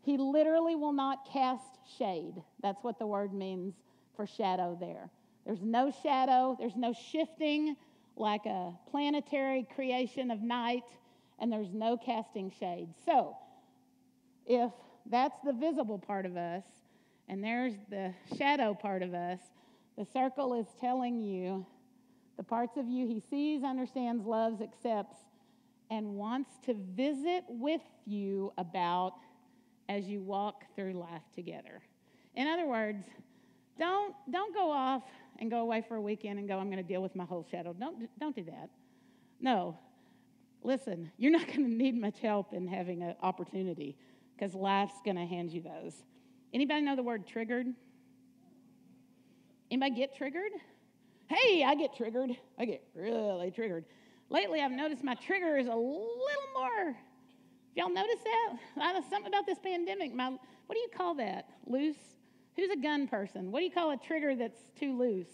A: He literally will not cast shade. That's what the word means for shadow there. There's no shadow. There's no shifting like a planetary creation of night, and there's no casting shade. So if that's the visible part of us, and there's the shadow part of us, the circle is telling you the parts of you he sees, understands, loves, accepts, and wants to visit with you about as you walk through life together. In other words, don't go off and go away for a weekend and go, I'm going to deal with my whole shadow. Don't do that. No. Listen, you're not going to need much help in having an opportunity because life's going to hand you those. Anybody know the word triggered? Anybody get triggered? Hey, I get triggered. I get really triggered. Lately, I've noticed my trigger is a little more. Y'all notice that? I know something about this pandemic. What do you call that? Loose? Who's a gun person? What do you call a trigger that's too loose?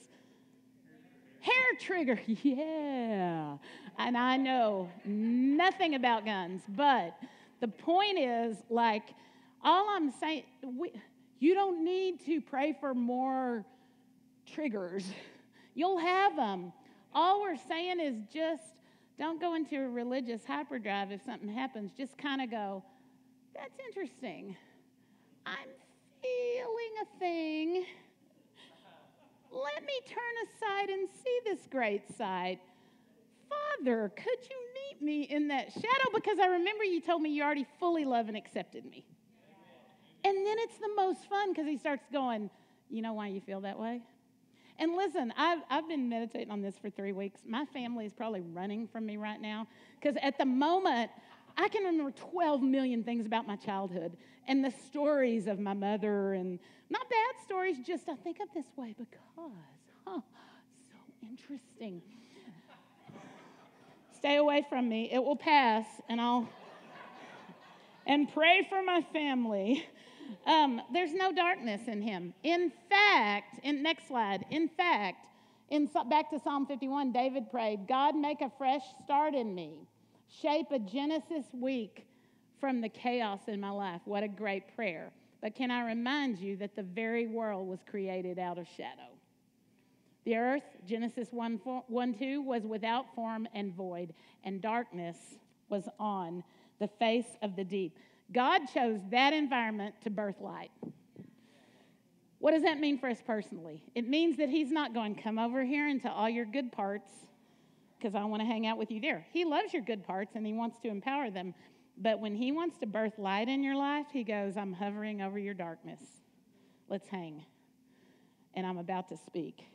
A: Hair trigger. Yeah. And I know nothing about guns, but the point is, like, all I'm saying, you don't need to pray for more triggers. You'll have them. All we're saying is just don't go into a religious hyperdrive if something happens. Just kind of go, that's interesting. I'm feeling a thing. Let me turn aside and see this great sight. Father, could you meet me in that shadow? Because I remember you told me you already fully love and accepted me. And then it's the most fun because he starts going, you know why you feel that way? And listen, I've been meditating on this for 3 weeks. My family is probably running from me right now because at the moment, I can remember 12 million things about my childhood and the stories of my mother, and not bad stories, just I think of this way because, so interesting. Stay away from me. It will pass, and pray for my family. There's no darkness in him. In fact, next slide. In fact, back to Psalm 51, David prayed, God, make a fresh start in me. Shape a Genesis week from the chaos in my life. What a great prayer. But can I remind you that the very world was created out of shadow? The earth, Genesis 1:2, was without form and void, and darkness was on the face of the deep. God chose that environment to birth light. What does that mean for us personally? It means that he's not going, come over here into all your good parts because I want to hang out with you there. He loves your good parts and he wants to empower them. But when he wants to birth light in your life, he goes, I'm hovering over your darkness. Let's hang. And I'm about to speak.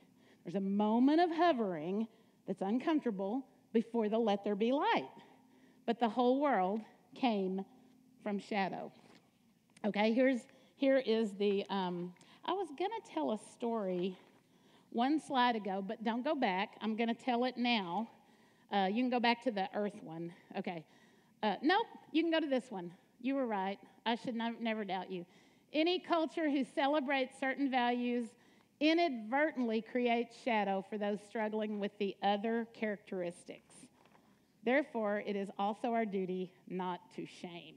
A: There's a moment of hovering that's uncomfortable before the let there be light. But the whole world came from shadow. Okay, here is the, I was going to tell a story one slide ago, but don't go back. I'm going to tell it now. You can go back to the earth one. Okay. Nope, you can go to this one. You were right. I should never doubt you. Any culture who celebrates certain values inadvertently creates shadow for those struggling with the other characteristics. Therefore, it is also our duty not to shame.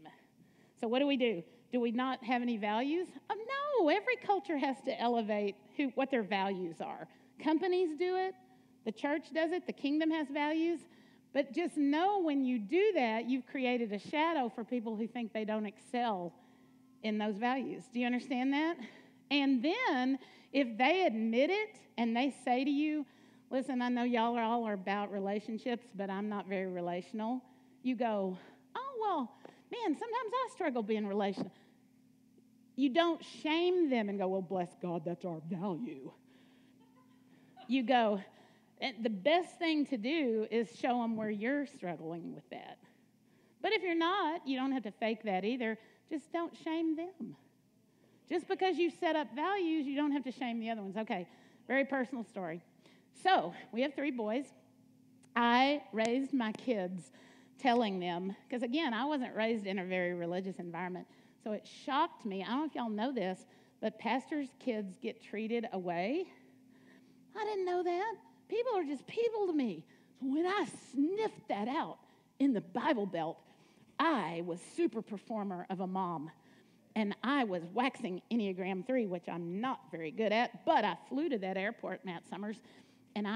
A: So what do? Do we not have any values? No, every culture has to elevate what their values are. Companies do it. The church does it. The kingdom has values. But just know when you do that, you've created a shadow for people who think they don't excel in those values. Do you understand that? And then if they admit it and they say to you, listen, I know y'all all are about relationships, but I'm not very relational. You go, oh, well, man, sometimes I struggle being relational. You don't shame them and go, well, bless God, that's our value. You go, the best thing to do is show them where you're struggling with that. But if you're not, you don't have to fake that either. Just don't shame them. Just because you set up values, you don't have to shame the other ones. Okay, very personal story. So, we have 3 boys. I raised my kids telling them, because again, I wasn't raised in a very religious environment, so it shocked me. I don't know if y'all know this, but pastors' kids get treated away. I didn't know that. People are just people to me. So when I sniffed that out in the Bible Belt, I was super performer of a mom. And I was waxing Enneagram 3, which I'm not very good at, but I flew to that airport, Matt Summers, and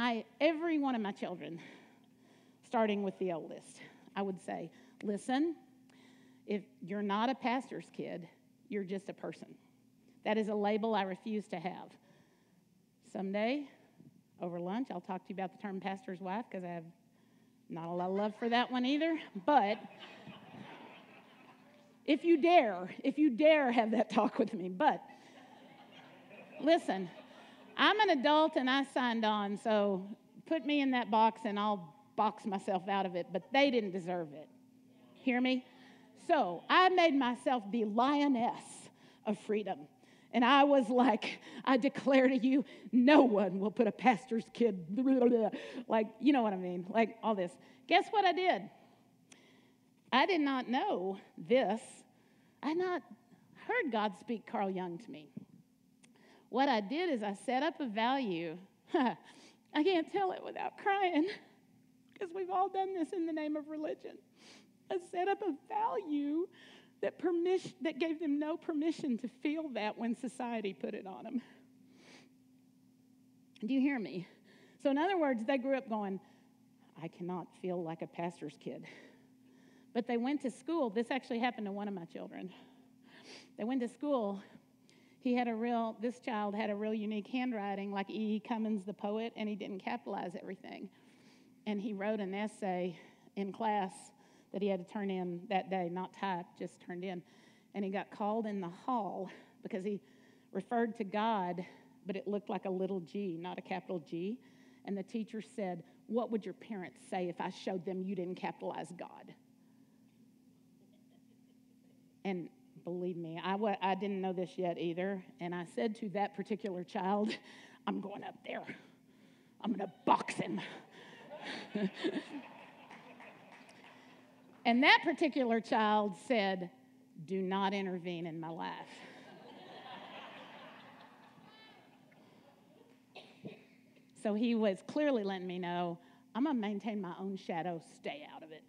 A: every one of my children, starting with the oldest, I would say, listen, if you're not a pastor's kid, you're just a person. That is a label I refuse to have. Someday, over lunch, I'll talk to you about the term pastor's wife, because I have not a lot of love for that one either, but if you dare have that talk with me. But listen, I'm an adult and I signed on, so put me in that box and I'll box myself out of it, but they didn't deserve it. Hear me? So I made myself the lioness of freedom. And I was like, I declare to you, no one will put a pastor's kid, like, you know what I mean, like all this. Guess what I did? I did not know this. I had not heard God speak Carl Jung to me. What I did is I set up a value. I can't tell it without crying, because we've all done this in the name of religion. I set up a value that gave them no permission to feel that when society put it on them. Do you hear me? So in other words, they grew up going, I cannot feel like a pastor's kid. But they went to school. This actually happened to one of my children. They went to school. This child had a real unique handwriting, like E. Cummins, the poet, and he didn't capitalize everything. And he wrote an essay in class that he had to turn in that day, not type, just turned in. And he got called in the hall because he referred to God, but it looked like a little g, not a capital G. And the teacher said, what would your parents say if I showed them you didn't capitalize God? And believe me, I didn't know this yet either. And I said to that particular child, I'm going up there. I'm going to box him. And that particular child said, do not intervene in my life. So he was clearly letting me know, I'm going to maintain my own shadow, stay out of it.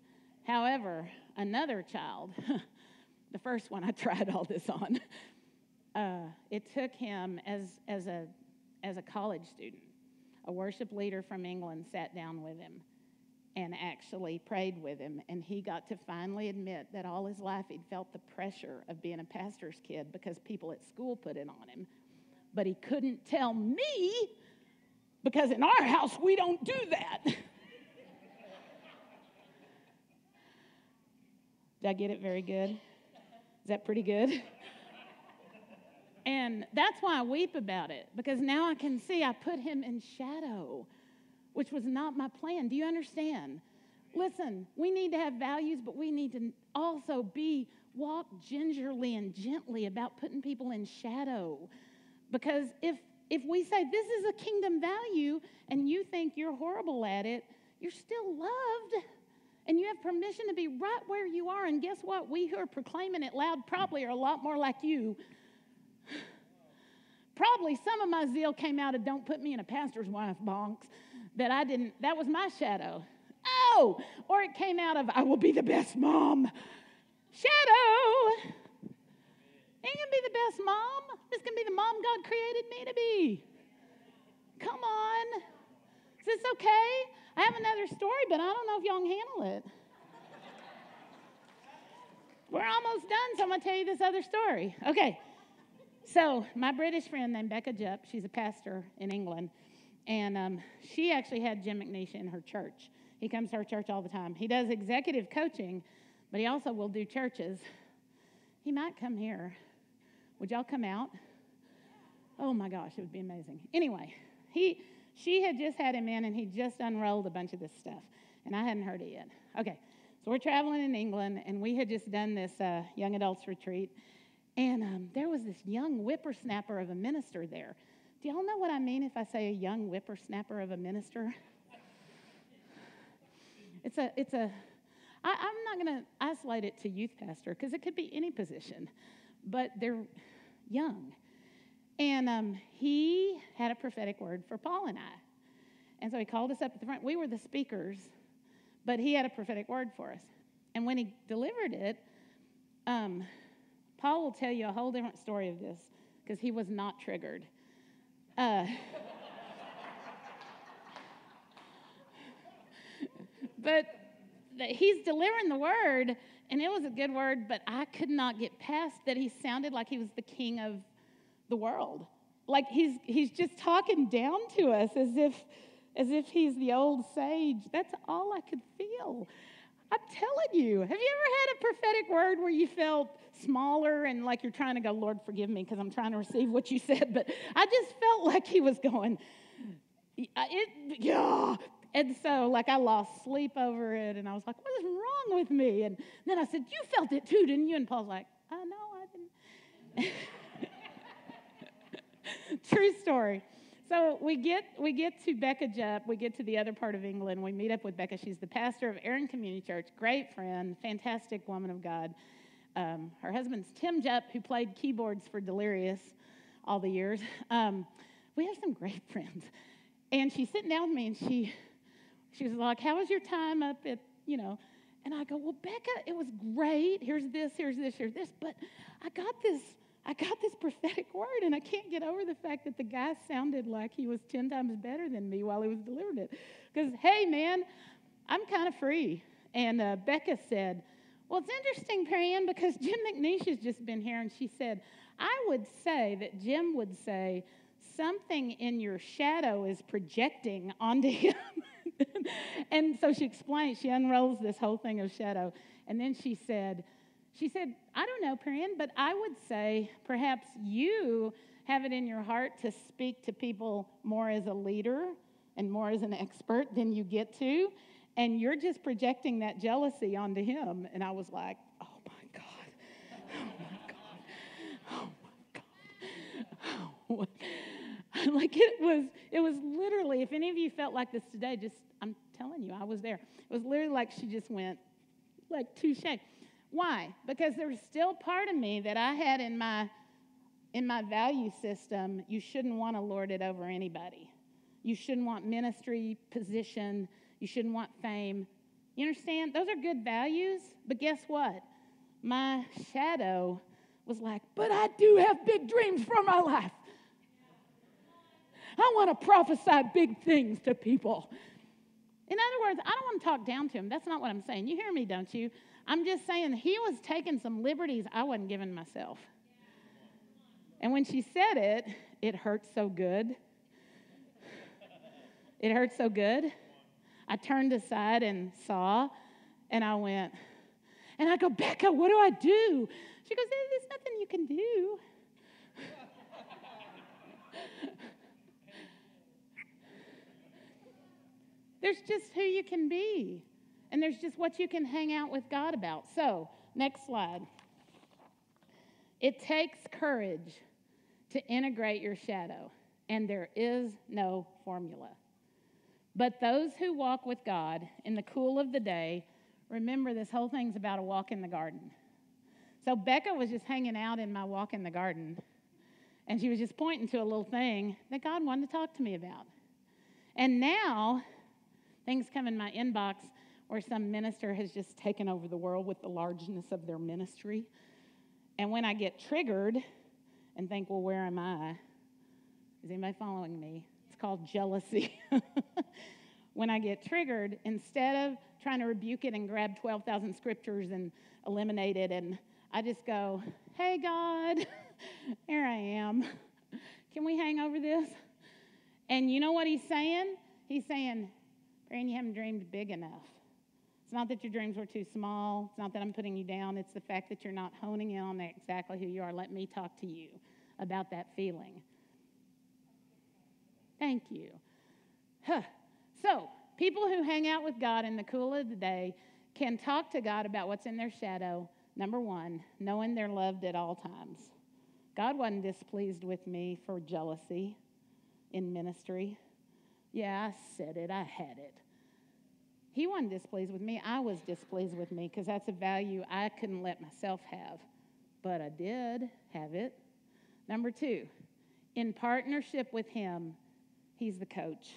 A: However, another child, the first one I tried all this on, it took him as a college student. A worship leader from England sat down with him and actually prayed with him, and he got to finally admit that all his life he'd felt the pressure of being a pastor's kid because people at school put it on him. But he couldn't tell me, because in our house we don't do that. Did I get it very good? Is that pretty good? And that's why I weep about it, because now I can see I put him in shadow, which was not my plan. Do you understand? Listen, we need to have values, but we need to also walk gingerly and gently about putting people in shadow. Because if we say this is a kingdom value and you think you're horrible at it, you're still loved. And you have permission to be right where you are. And guess what? We who are proclaiming it loud probably are a lot more like you. Probably some of my zeal came out of don't put me in a pastor's wife box that was my shadow. Oh, or it came out of I will be the best mom. Shadow. Ain't gonna be the best mom. I'm just gonna be the mom God created me to be. Come on. Is this okay? I have another story, but I don't know if y'all can handle it. We're almost done, so I'm going to tell you this other story. Okay. So my British friend named Becca Jupp, she's a pastor in England, and she actually had Jim McNeish in her church. He comes to her church all the time. He does executive coaching, but he also will do churches. He might come here. Would y'all come out? Oh, my gosh, it would be amazing. Anyway, she had just had him in, and he just unrolled a bunch of this stuff, and I hadn't heard it yet. Okay, so we're traveling in England, and we had just done this young adults retreat, and there was this young whippersnapper of a minister there. Do y'all know what I mean if I say a young whippersnapper of a minister? I'm not going to isolate it to youth pastor, because it could be any position, but they're young. And he had a prophetic word for Paul and I. And so he called us up at the front. We were the speakers, but he had a prophetic word for us. And when he delivered it, Paul will tell you a whole different story of this, because he was not triggered. But he's delivering the word, and it was a good word, but I could not get past that he sounded like he was the king of the world. Like he's just talking down to us as if he's the old sage. That's all I could feel. I'm telling you, have you ever had a prophetic word where you felt smaller and like you're trying to go, Lord, forgive me because I'm trying to receive what you said, but I just felt like he was going, And so, like, I lost sleep over it, and I was like, what is wrong with me? And then I said, you felt it too, didn't you? And Paul's like, no, I didn't. True story. So we get to Becca Jupp. We get to the other part of England. We meet up with Becca. She's the pastor of Aaron Community Church. Great friend, fantastic woman of God. Her husband's Tim Jupp, who played keyboards for Delirious all the years. We have some great friends. And she's sitting down with me, and she was like, how was your time up at, And I go, well, Becca, it was great. Here's this, here's this, here's this. But I got this prophetic word, and I can't get over the fact that the guy sounded like he was 10 times better than me while he was delivering it. Because, hey, man, I'm kind of free. And Becca said, well, it's interesting, Perrianne, because Jim McNeish has just been here, and she said, I would say that Jim would say, something in your shadow is projecting onto him. And so she explains, she unrolls this whole thing of shadow. And then she said, I don't know, Perrianne, but I would say perhaps you have it in your heart to speak to people more as a leader and more as an expert than you get to. And you're just projecting that jealousy onto him. And I was like, oh, my God. Oh, my God. Oh, my God. Oh, like it was literally, if any of you felt like this today, I'm telling you, I was there. It was literally like she just went, like, touche. Why? Because there was still part of me that I had in my value system. You shouldn't want to lord it over anybody. You shouldn't want ministry, position. You shouldn't want fame. You understand? Those are good values. But guess what? My shadow was like, but I do have big dreams for my life. I want to prophesy big things to people. In other words, I don't want to talk down to him. That's not what I'm saying. You hear me, don't you? I'm just saying he was taking some liberties I wasn't giving myself. And when she said it, it hurt so good. It hurt so good. I turned aside and saw, and I went, and I go, Becca, what do I do? She goes, there's nothing you can do. There's just who you can be. And there's just what you can hang out with God about. So, next slide. It takes courage to integrate your shadow, and there is no formula. But those who walk with God in the cool of the day, remember this whole thing's about a walk in the garden. So Becca was just hanging out in my walk in the garden, and she was just pointing to a little thing that God wanted to talk to me about. And now, things come in my inbox where some minister has just taken over the world with the largeness of their ministry. And when I get triggered and think, well, where am I? Is anybody following me? It's called jealousy. When I get triggered, instead of trying to rebuke it and grab 12,000 scriptures and eliminate it, and I just go, hey, God, here I am. Can we hang over this? And you know what he's saying? He's saying, Perrianne, you haven't dreamed big enough. It's not that your dreams were too small. It's not that I'm putting you down. It's the fact that you're not honing in on exactly who you are. Let me talk to you about that feeling. Thank you. So, people who hang out with God in the cool of the day can talk to God about what's in their shadow. Number one, knowing they're loved at all times. God wasn't displeased with me for jealousy in ministry. Yeah, I said it. I had it. He wasn't displeased with me. I was displeased with me because that's a value I couldn't let myself have. But I did have it. Number two, in partnership with him, he's the coach.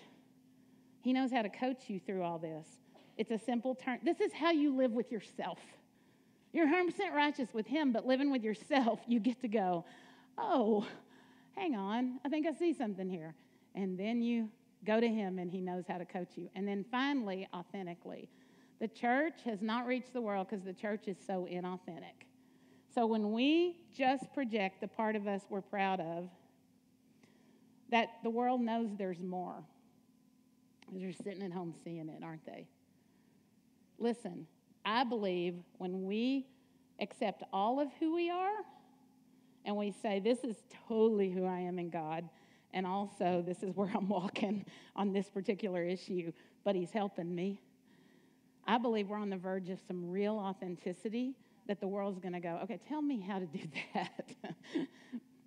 A: He knows how to coach you through all this. It's a simple turn. This is how you live with yourself. You're 100% righteous with him, but living with yourself, you get to go, oh, hang on, I think I see something here. And then you go to him, and he knows how to coach you. And then finally, authentically. The church has not reached the world because the church is so inauthentic. So when we just project the part of us we're proud of, that the world knows there's more. Because they're sitting at home seeing it, aren't they? Listen, I believe when we accept all of who we are, and we say, this is totally who I am in God, And also, this is where I'm walking on this particular issue, but he's helping me. I believe we're on the verge of some real authenticity that the world's going to go, okay, tell me how to do that.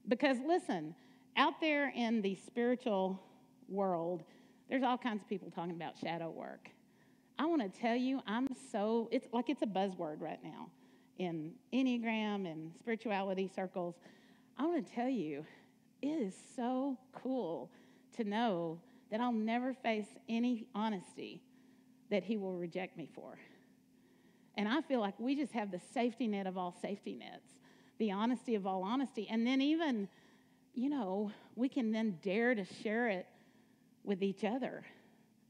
A: Because listen, out there in the spiritual world, there's all kinds of people talking about shadow work. I want to tell you, it's like it's a buzzword right now in Enneagram and spirituality circles. I want to tell you, it is so cool to know that I'll never face any honesty that he will reject me for. And I feel like we just have the safety net of all safety nets, the honesty of all honesty. And then even, we can then dare to share it with each other.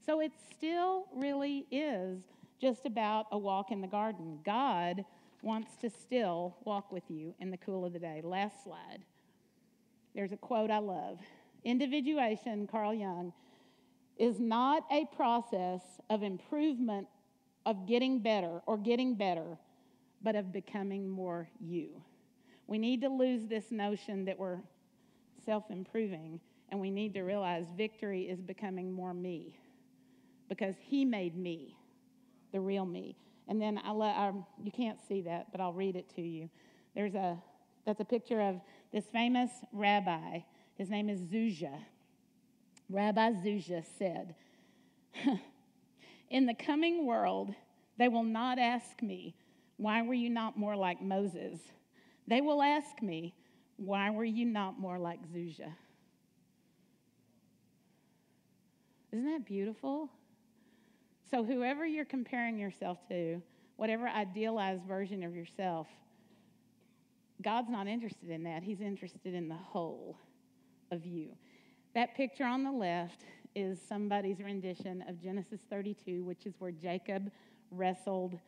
A: So it still really is just about a walk in the garden. God wants to still walk with you in the cool of the day. Last slide. There's a quote I love. Individuation, Carl Jung, is not a process of improvement, of getting better, but of becoming more you. We need to lose this notion that we're self-improving, and we need to realize victory is becoming more me, because he made me, the real me. And then you can't see that, but I'll read it to you. That's a picture of this famous rabbi. His name is Zuzia. Rabbi Zuzia said, "In the coming world, they will not ask me, 'Why were you not more like Moses?' They will ask me, 'Why were you not more like Zuzia?'" Isn't that beautiful? So whoever you're comparing yourself to, whatever idealized version of yourself, God's not interested in that. He's interested in the whole of you. That picture on the left is somebody's rendition of Genesis 32, which is where Jacob wrestled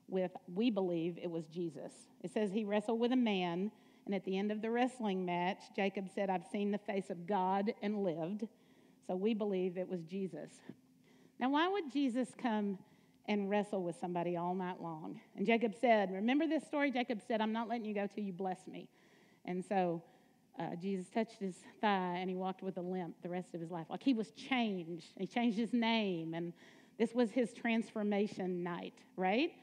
A: with, we believe it was Jesus. It says he wrestled with a man, and at the end of the wrestling match, Jacob said, "I've seen the face of God and lived." So we believe it was Jesus. Now, why would Jesus come and wrestle with somebody all night long? And Jacob said, remember this story? Jacob said, "I'm not letting you go till you bless me." And so Jesus touched his thigh, and he walked with a limp the rest of his life. Like he was changed. He changed his name, and this was his transformation night, right?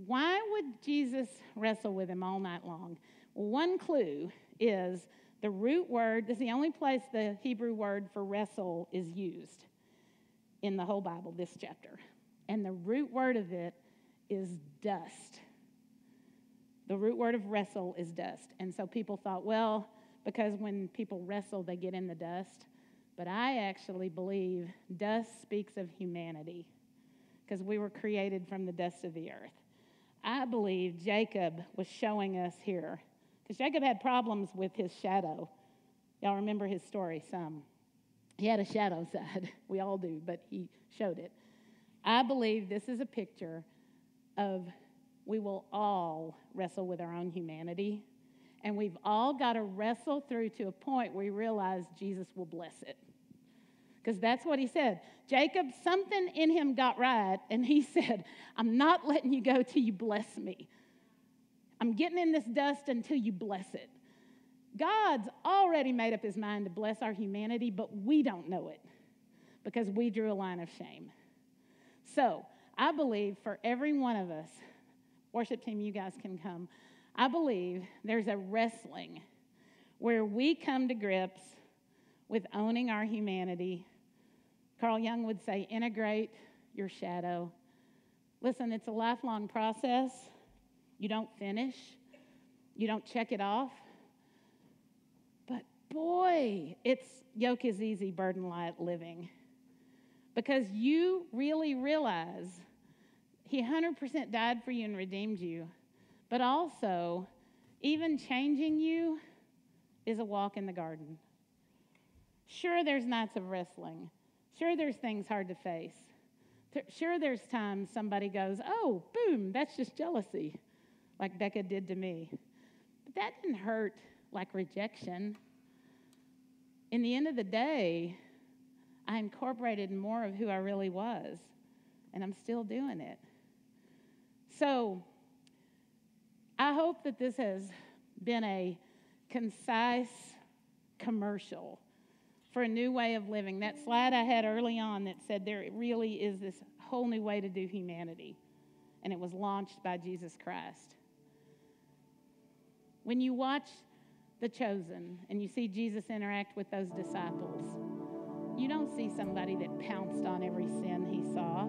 A: Why would Jesus wrestle with him all night long? Well, one clue is the root word. This is the only place the Hebrew word for wrestle is used in the whole Bible, this chapter. And the root word of it is dust. The root word of wrestle is dust. And so people thought, well, because when people wrestle, they get in the dust. But I actually believe dust speaks of humanity, because we were created from the dust of the earth. I believe Jacob was showing us here, because Jacob had problems with his shadow. Y'all remember his story some. He had a shadow side. We all do, but he showed it. I believe this is a picture of we will all wrestle with our own humanity, and we've all got to wrestle through to a point where we realize Jesus will bless it. Because that's what he said. Jacob, something in him got right, and he said, "I'm not letting you go till you bless me. I'm getting in this dust until you bless it." God's already made up his mind to bless our humanity, but we don't know it because we drew a line of shame. So I believe for every one of us, worship team, you guys can come. I believe there's a wrestling where we come to grips with owning our humanity. Carl Jung would say, integrate your shadow. Listen, it's a lifelong process. You don't finish. You don't check it off. But boy, yoke is easy, burden light living. Because you really realize he 100% died for you and redeemed you. But also, even changing you is a walk in the garden. Sure, there's nights of wrestling. Sure, there's things hard to face. Sure, there's times somebody goes, "Oh, boom, that's just jealousy," like Becca did to me. But that didn't hurt like rejection. In the end of the day, I incorporated more of who I really was, and I'm still doing it. So I hope that this has been a concise commercial for a new way of living. That slide I had early on that said there really is this whole new way to do humanity, and it was launched by Jesus Christ. When you watch The Chosen and you see Jesus interact with those disciples, you don't see somebody that pounced on every sin he saw.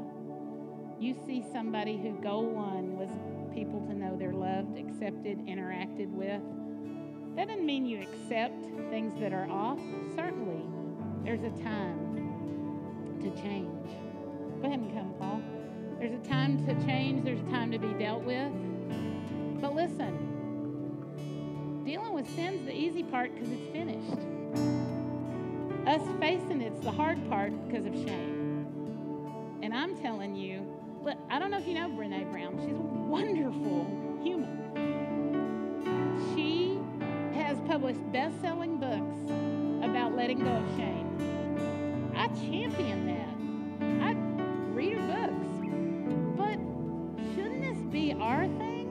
A: You see somebody who goal one was people to know they're loved, accepted, interacted with. That doesn't mean you accept things that are off. Certainly, there's a time to change. Go ahead and come, Paul. There's a time to change. There's a time to be dealt with. But listen, dealing with sin's the easy part because it's finished. Us facing it's the hard part because of shame. And I'm telling you, look, I don't know if you know Perrianne Brown. She's a wonderful human. She has published best-selling books about letting go of shame. I champion that. I read her books. But shouldn't this be our thing?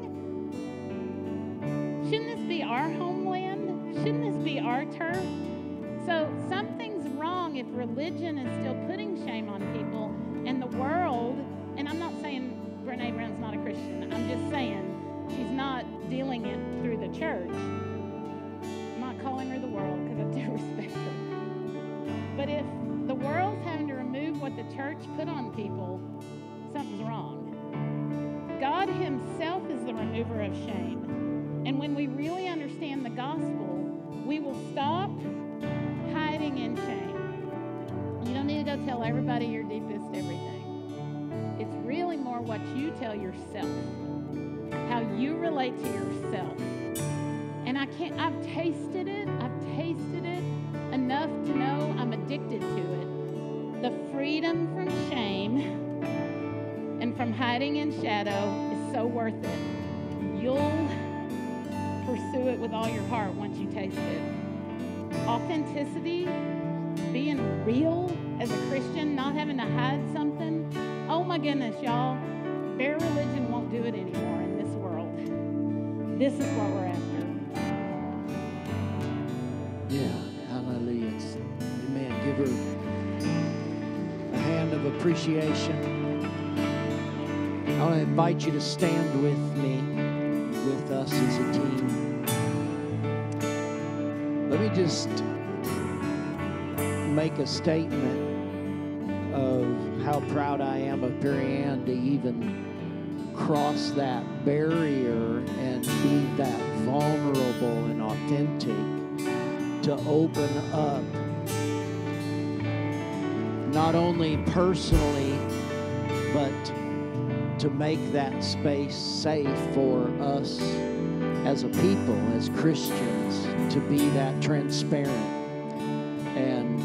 A: Shouldn't this be our homeland? Shouldn't this be our turf? So something's wrong if religion is still putting shame on people and the world, and I'm not saying Perrianne Brown's not a Christian. I'm just saying she's not dealing it through the church. I'm not calling her the world because I do respect her. But if the world's having to remove what the church put on people, something's wrong. God himself is the remover of shame. And when we really understand the gospel, we will stop hiding in shame. You don't need to go tell everybody your deepest everything. It's really more what you tell yourself, how you relate to yourself. And I've tasted it enough to know I'm addicted to it. The freedom from shame and from hiding in shadow is so worth it. You'll pursue it with all your heart once you taste it. Authenticity, being real as a Christian, not having to hide something. Oh my goodness, y'all. Bare religion won't do it anymore in this world. This is what we're after.
C: Yeah, hallelujah. Amen. Give her a hand of appreciation. I want to invite you to stand with me, with us as a team. Let me just make a statement of how proud I am of Perrianne to even cross that barrier and be that vulnerable and authentic, to open up not only personally, but to make that space safe for us as a people, as Christians, to be that transparent. And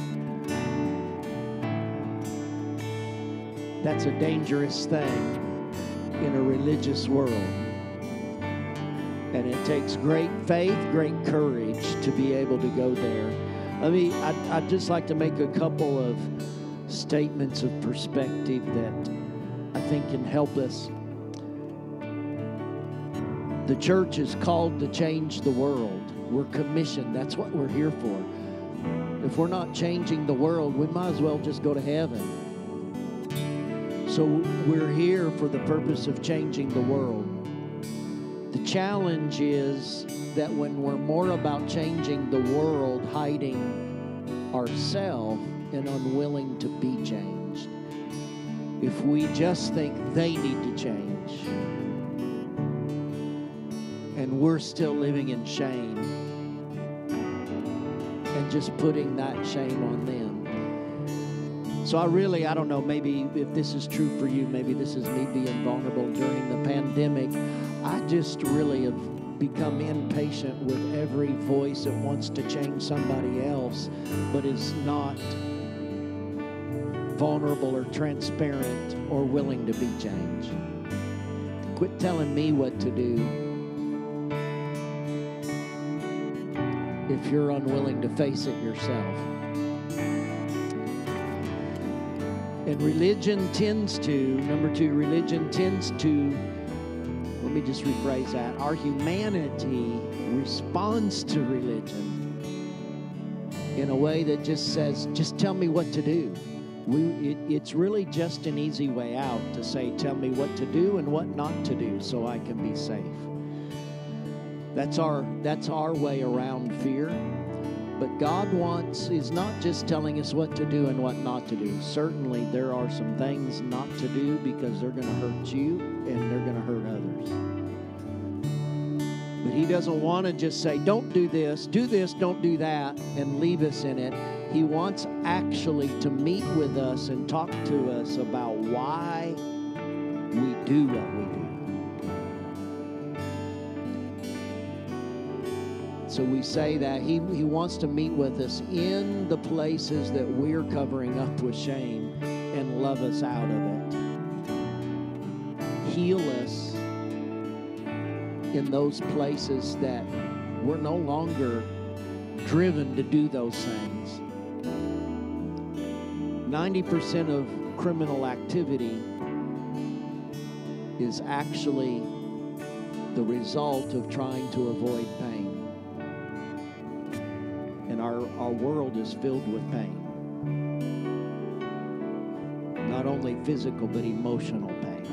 C: that's a dangerous thing in a religious world. And it takes great faith, great courage to be able to go there. I'd just like to make a couple of statements of perspective that I think can help us. The church is called to change the world. We're commissioned. That's what we're here for. If we're not changing the world, we might as well just go to heaven. So we're here for the purpose of changing the world. The challenge is that when we're more about changing the world, hiding ourselves and unwilling to be changed. If we just think they need to change and we're still living in shame and just putting that shame on them. So I don't know, maybe if this is true for you, maybe this is me being vulnerable during the pandemic. I just really have become impatient with every voice that wants to change somebody else, but is not vulnerable or transparent or willing to be changed. Quit telling me what to do if you're unwilling to face it yourself. And religion tends to, number two, religion tends to, let me just rephrase that. Our humanity responds to religion in a way that just says, just tell me what to do. It's really just an easy way out to say, tell me what to do and what not to do so I can be safe. That's our way around fear. But God is not just telling us what to do and what not to do. Certainly there are some things not to do because they're going to hurt you and they're going to hurt others. But He doesn't want to just say, don't do this, don't do that, and leave us in it. He wants actually to meet with us and talk to us about why we do what we do. So we say that He wants to meet with us in the places that we're covering up with shame and love us out of it. Heal us in those places that we're no longer driven to do those things. 90% of criminal activity is actually the result of trying to avoid pain. And our world is filled with pain. Not only physical, but emotional pain.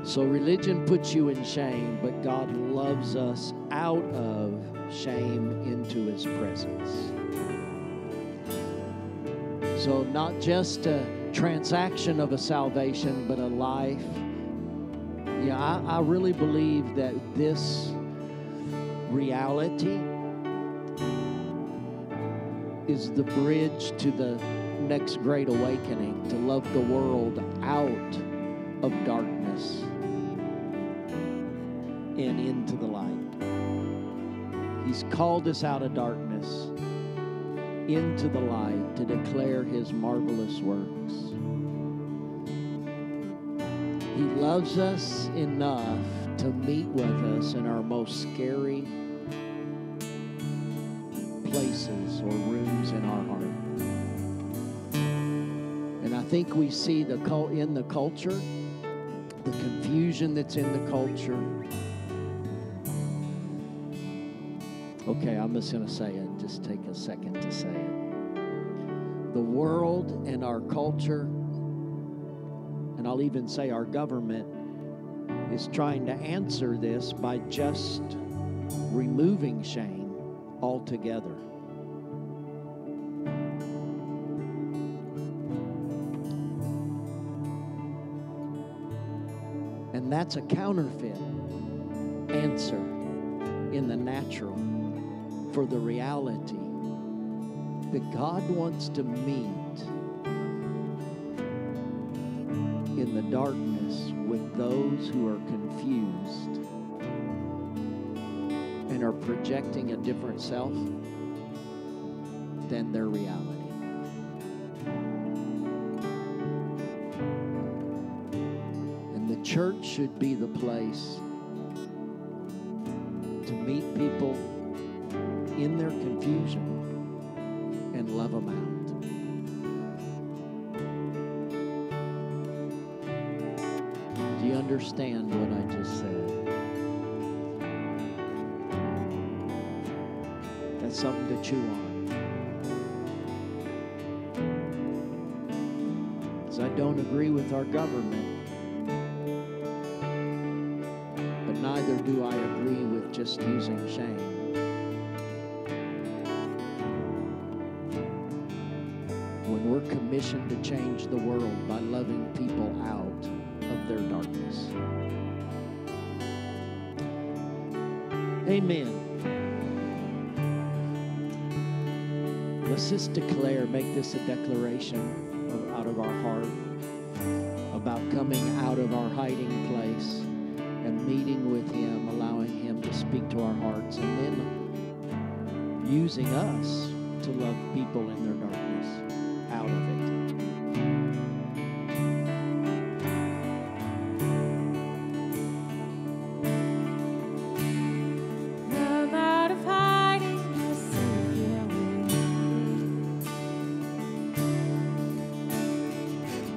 C: So religion puts you in shame, but God loves us out of shame into His presence. So not just a transaction of a salvation, but a life. Yeah, I really believe that this reality is the bridge to the next great awakening, to love the world out of darkness and into the light. He's called us out of darkness into the light to declare His marvelous works. He loves us enough to meet with us in our most scary places or rooms in our heart. And I think we see in the culture, the confusion that's in the culture. Okay, I'm just going to say it. Just take a second to say it. The world and our culture, and I'll even say our government, is trying to answer this by just removing shame altogether. And that's a counterfeit answer in the natural for the reality that God wants to meet in the darkness with those who are confused and are projecting a different self than their reality. And the church should be the place to meet people in their confusion and love them out. Do you understand what I just said? That's something to chew on. Because I don't agree with our government, but neither do I agree with just using shame. When we're commissioned to change the world by loving people out of their darkness. Amen. Let's just make this a declaration out of our heart about coming out of our hiding place and meeting with Him, allowing Him to speak to our hearts, and then using us to love people in their darkness out of it.
D: Come out of hiding, my Savior will.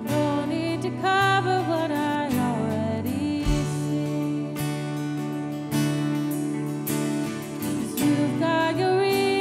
D: No need to cover what I already see. 'Cause you've got your reason.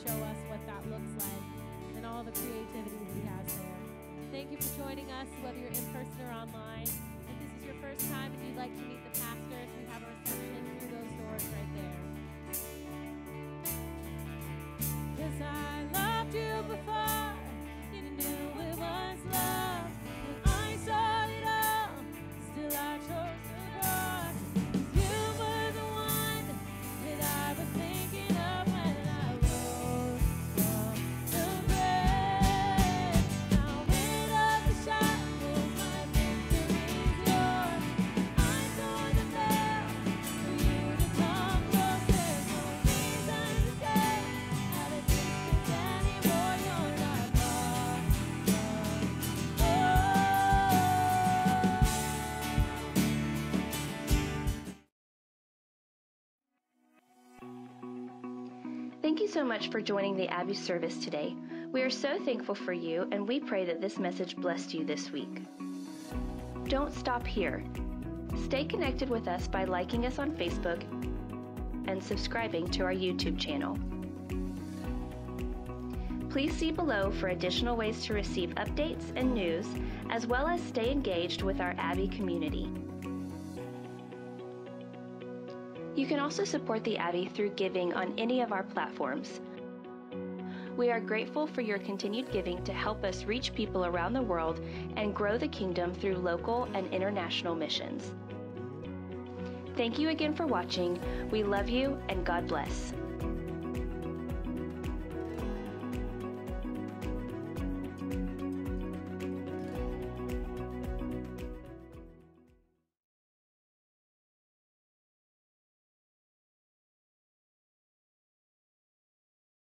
D: show us what that looks like and all the creativity He has there. Thank you for joining us, whether you're in person or online. If this is your first time and you'd like to meet the pastors, we have a reception through those doors right there. 'Cause I loved you before you knew it was love. When I saw it all, still I chose to go. You were the one that I was thinking of when I rose from the grave. Now rid of the shackles, my victory's yours. I saw the veil for you to come close. There's no reason to stay at a distance anymore. You're not far from
E: Thank you so much for joining the Abbey service today. We are so thankful for you, and we pray that this message blessed you this week. Don't stop here. Stay connected with us by liking us on Facebook and subscribing to our YouTube channel. Please see below for additional ways to receive updates and news, as well as stay engaged with our Abbey community. You can also support the Abbey through giving on any of our platforms. We are grateful for your continued giving to help us reach people around the world and grow the kingdom through local and international missions. Thank you again for watching. We love you, and God bless.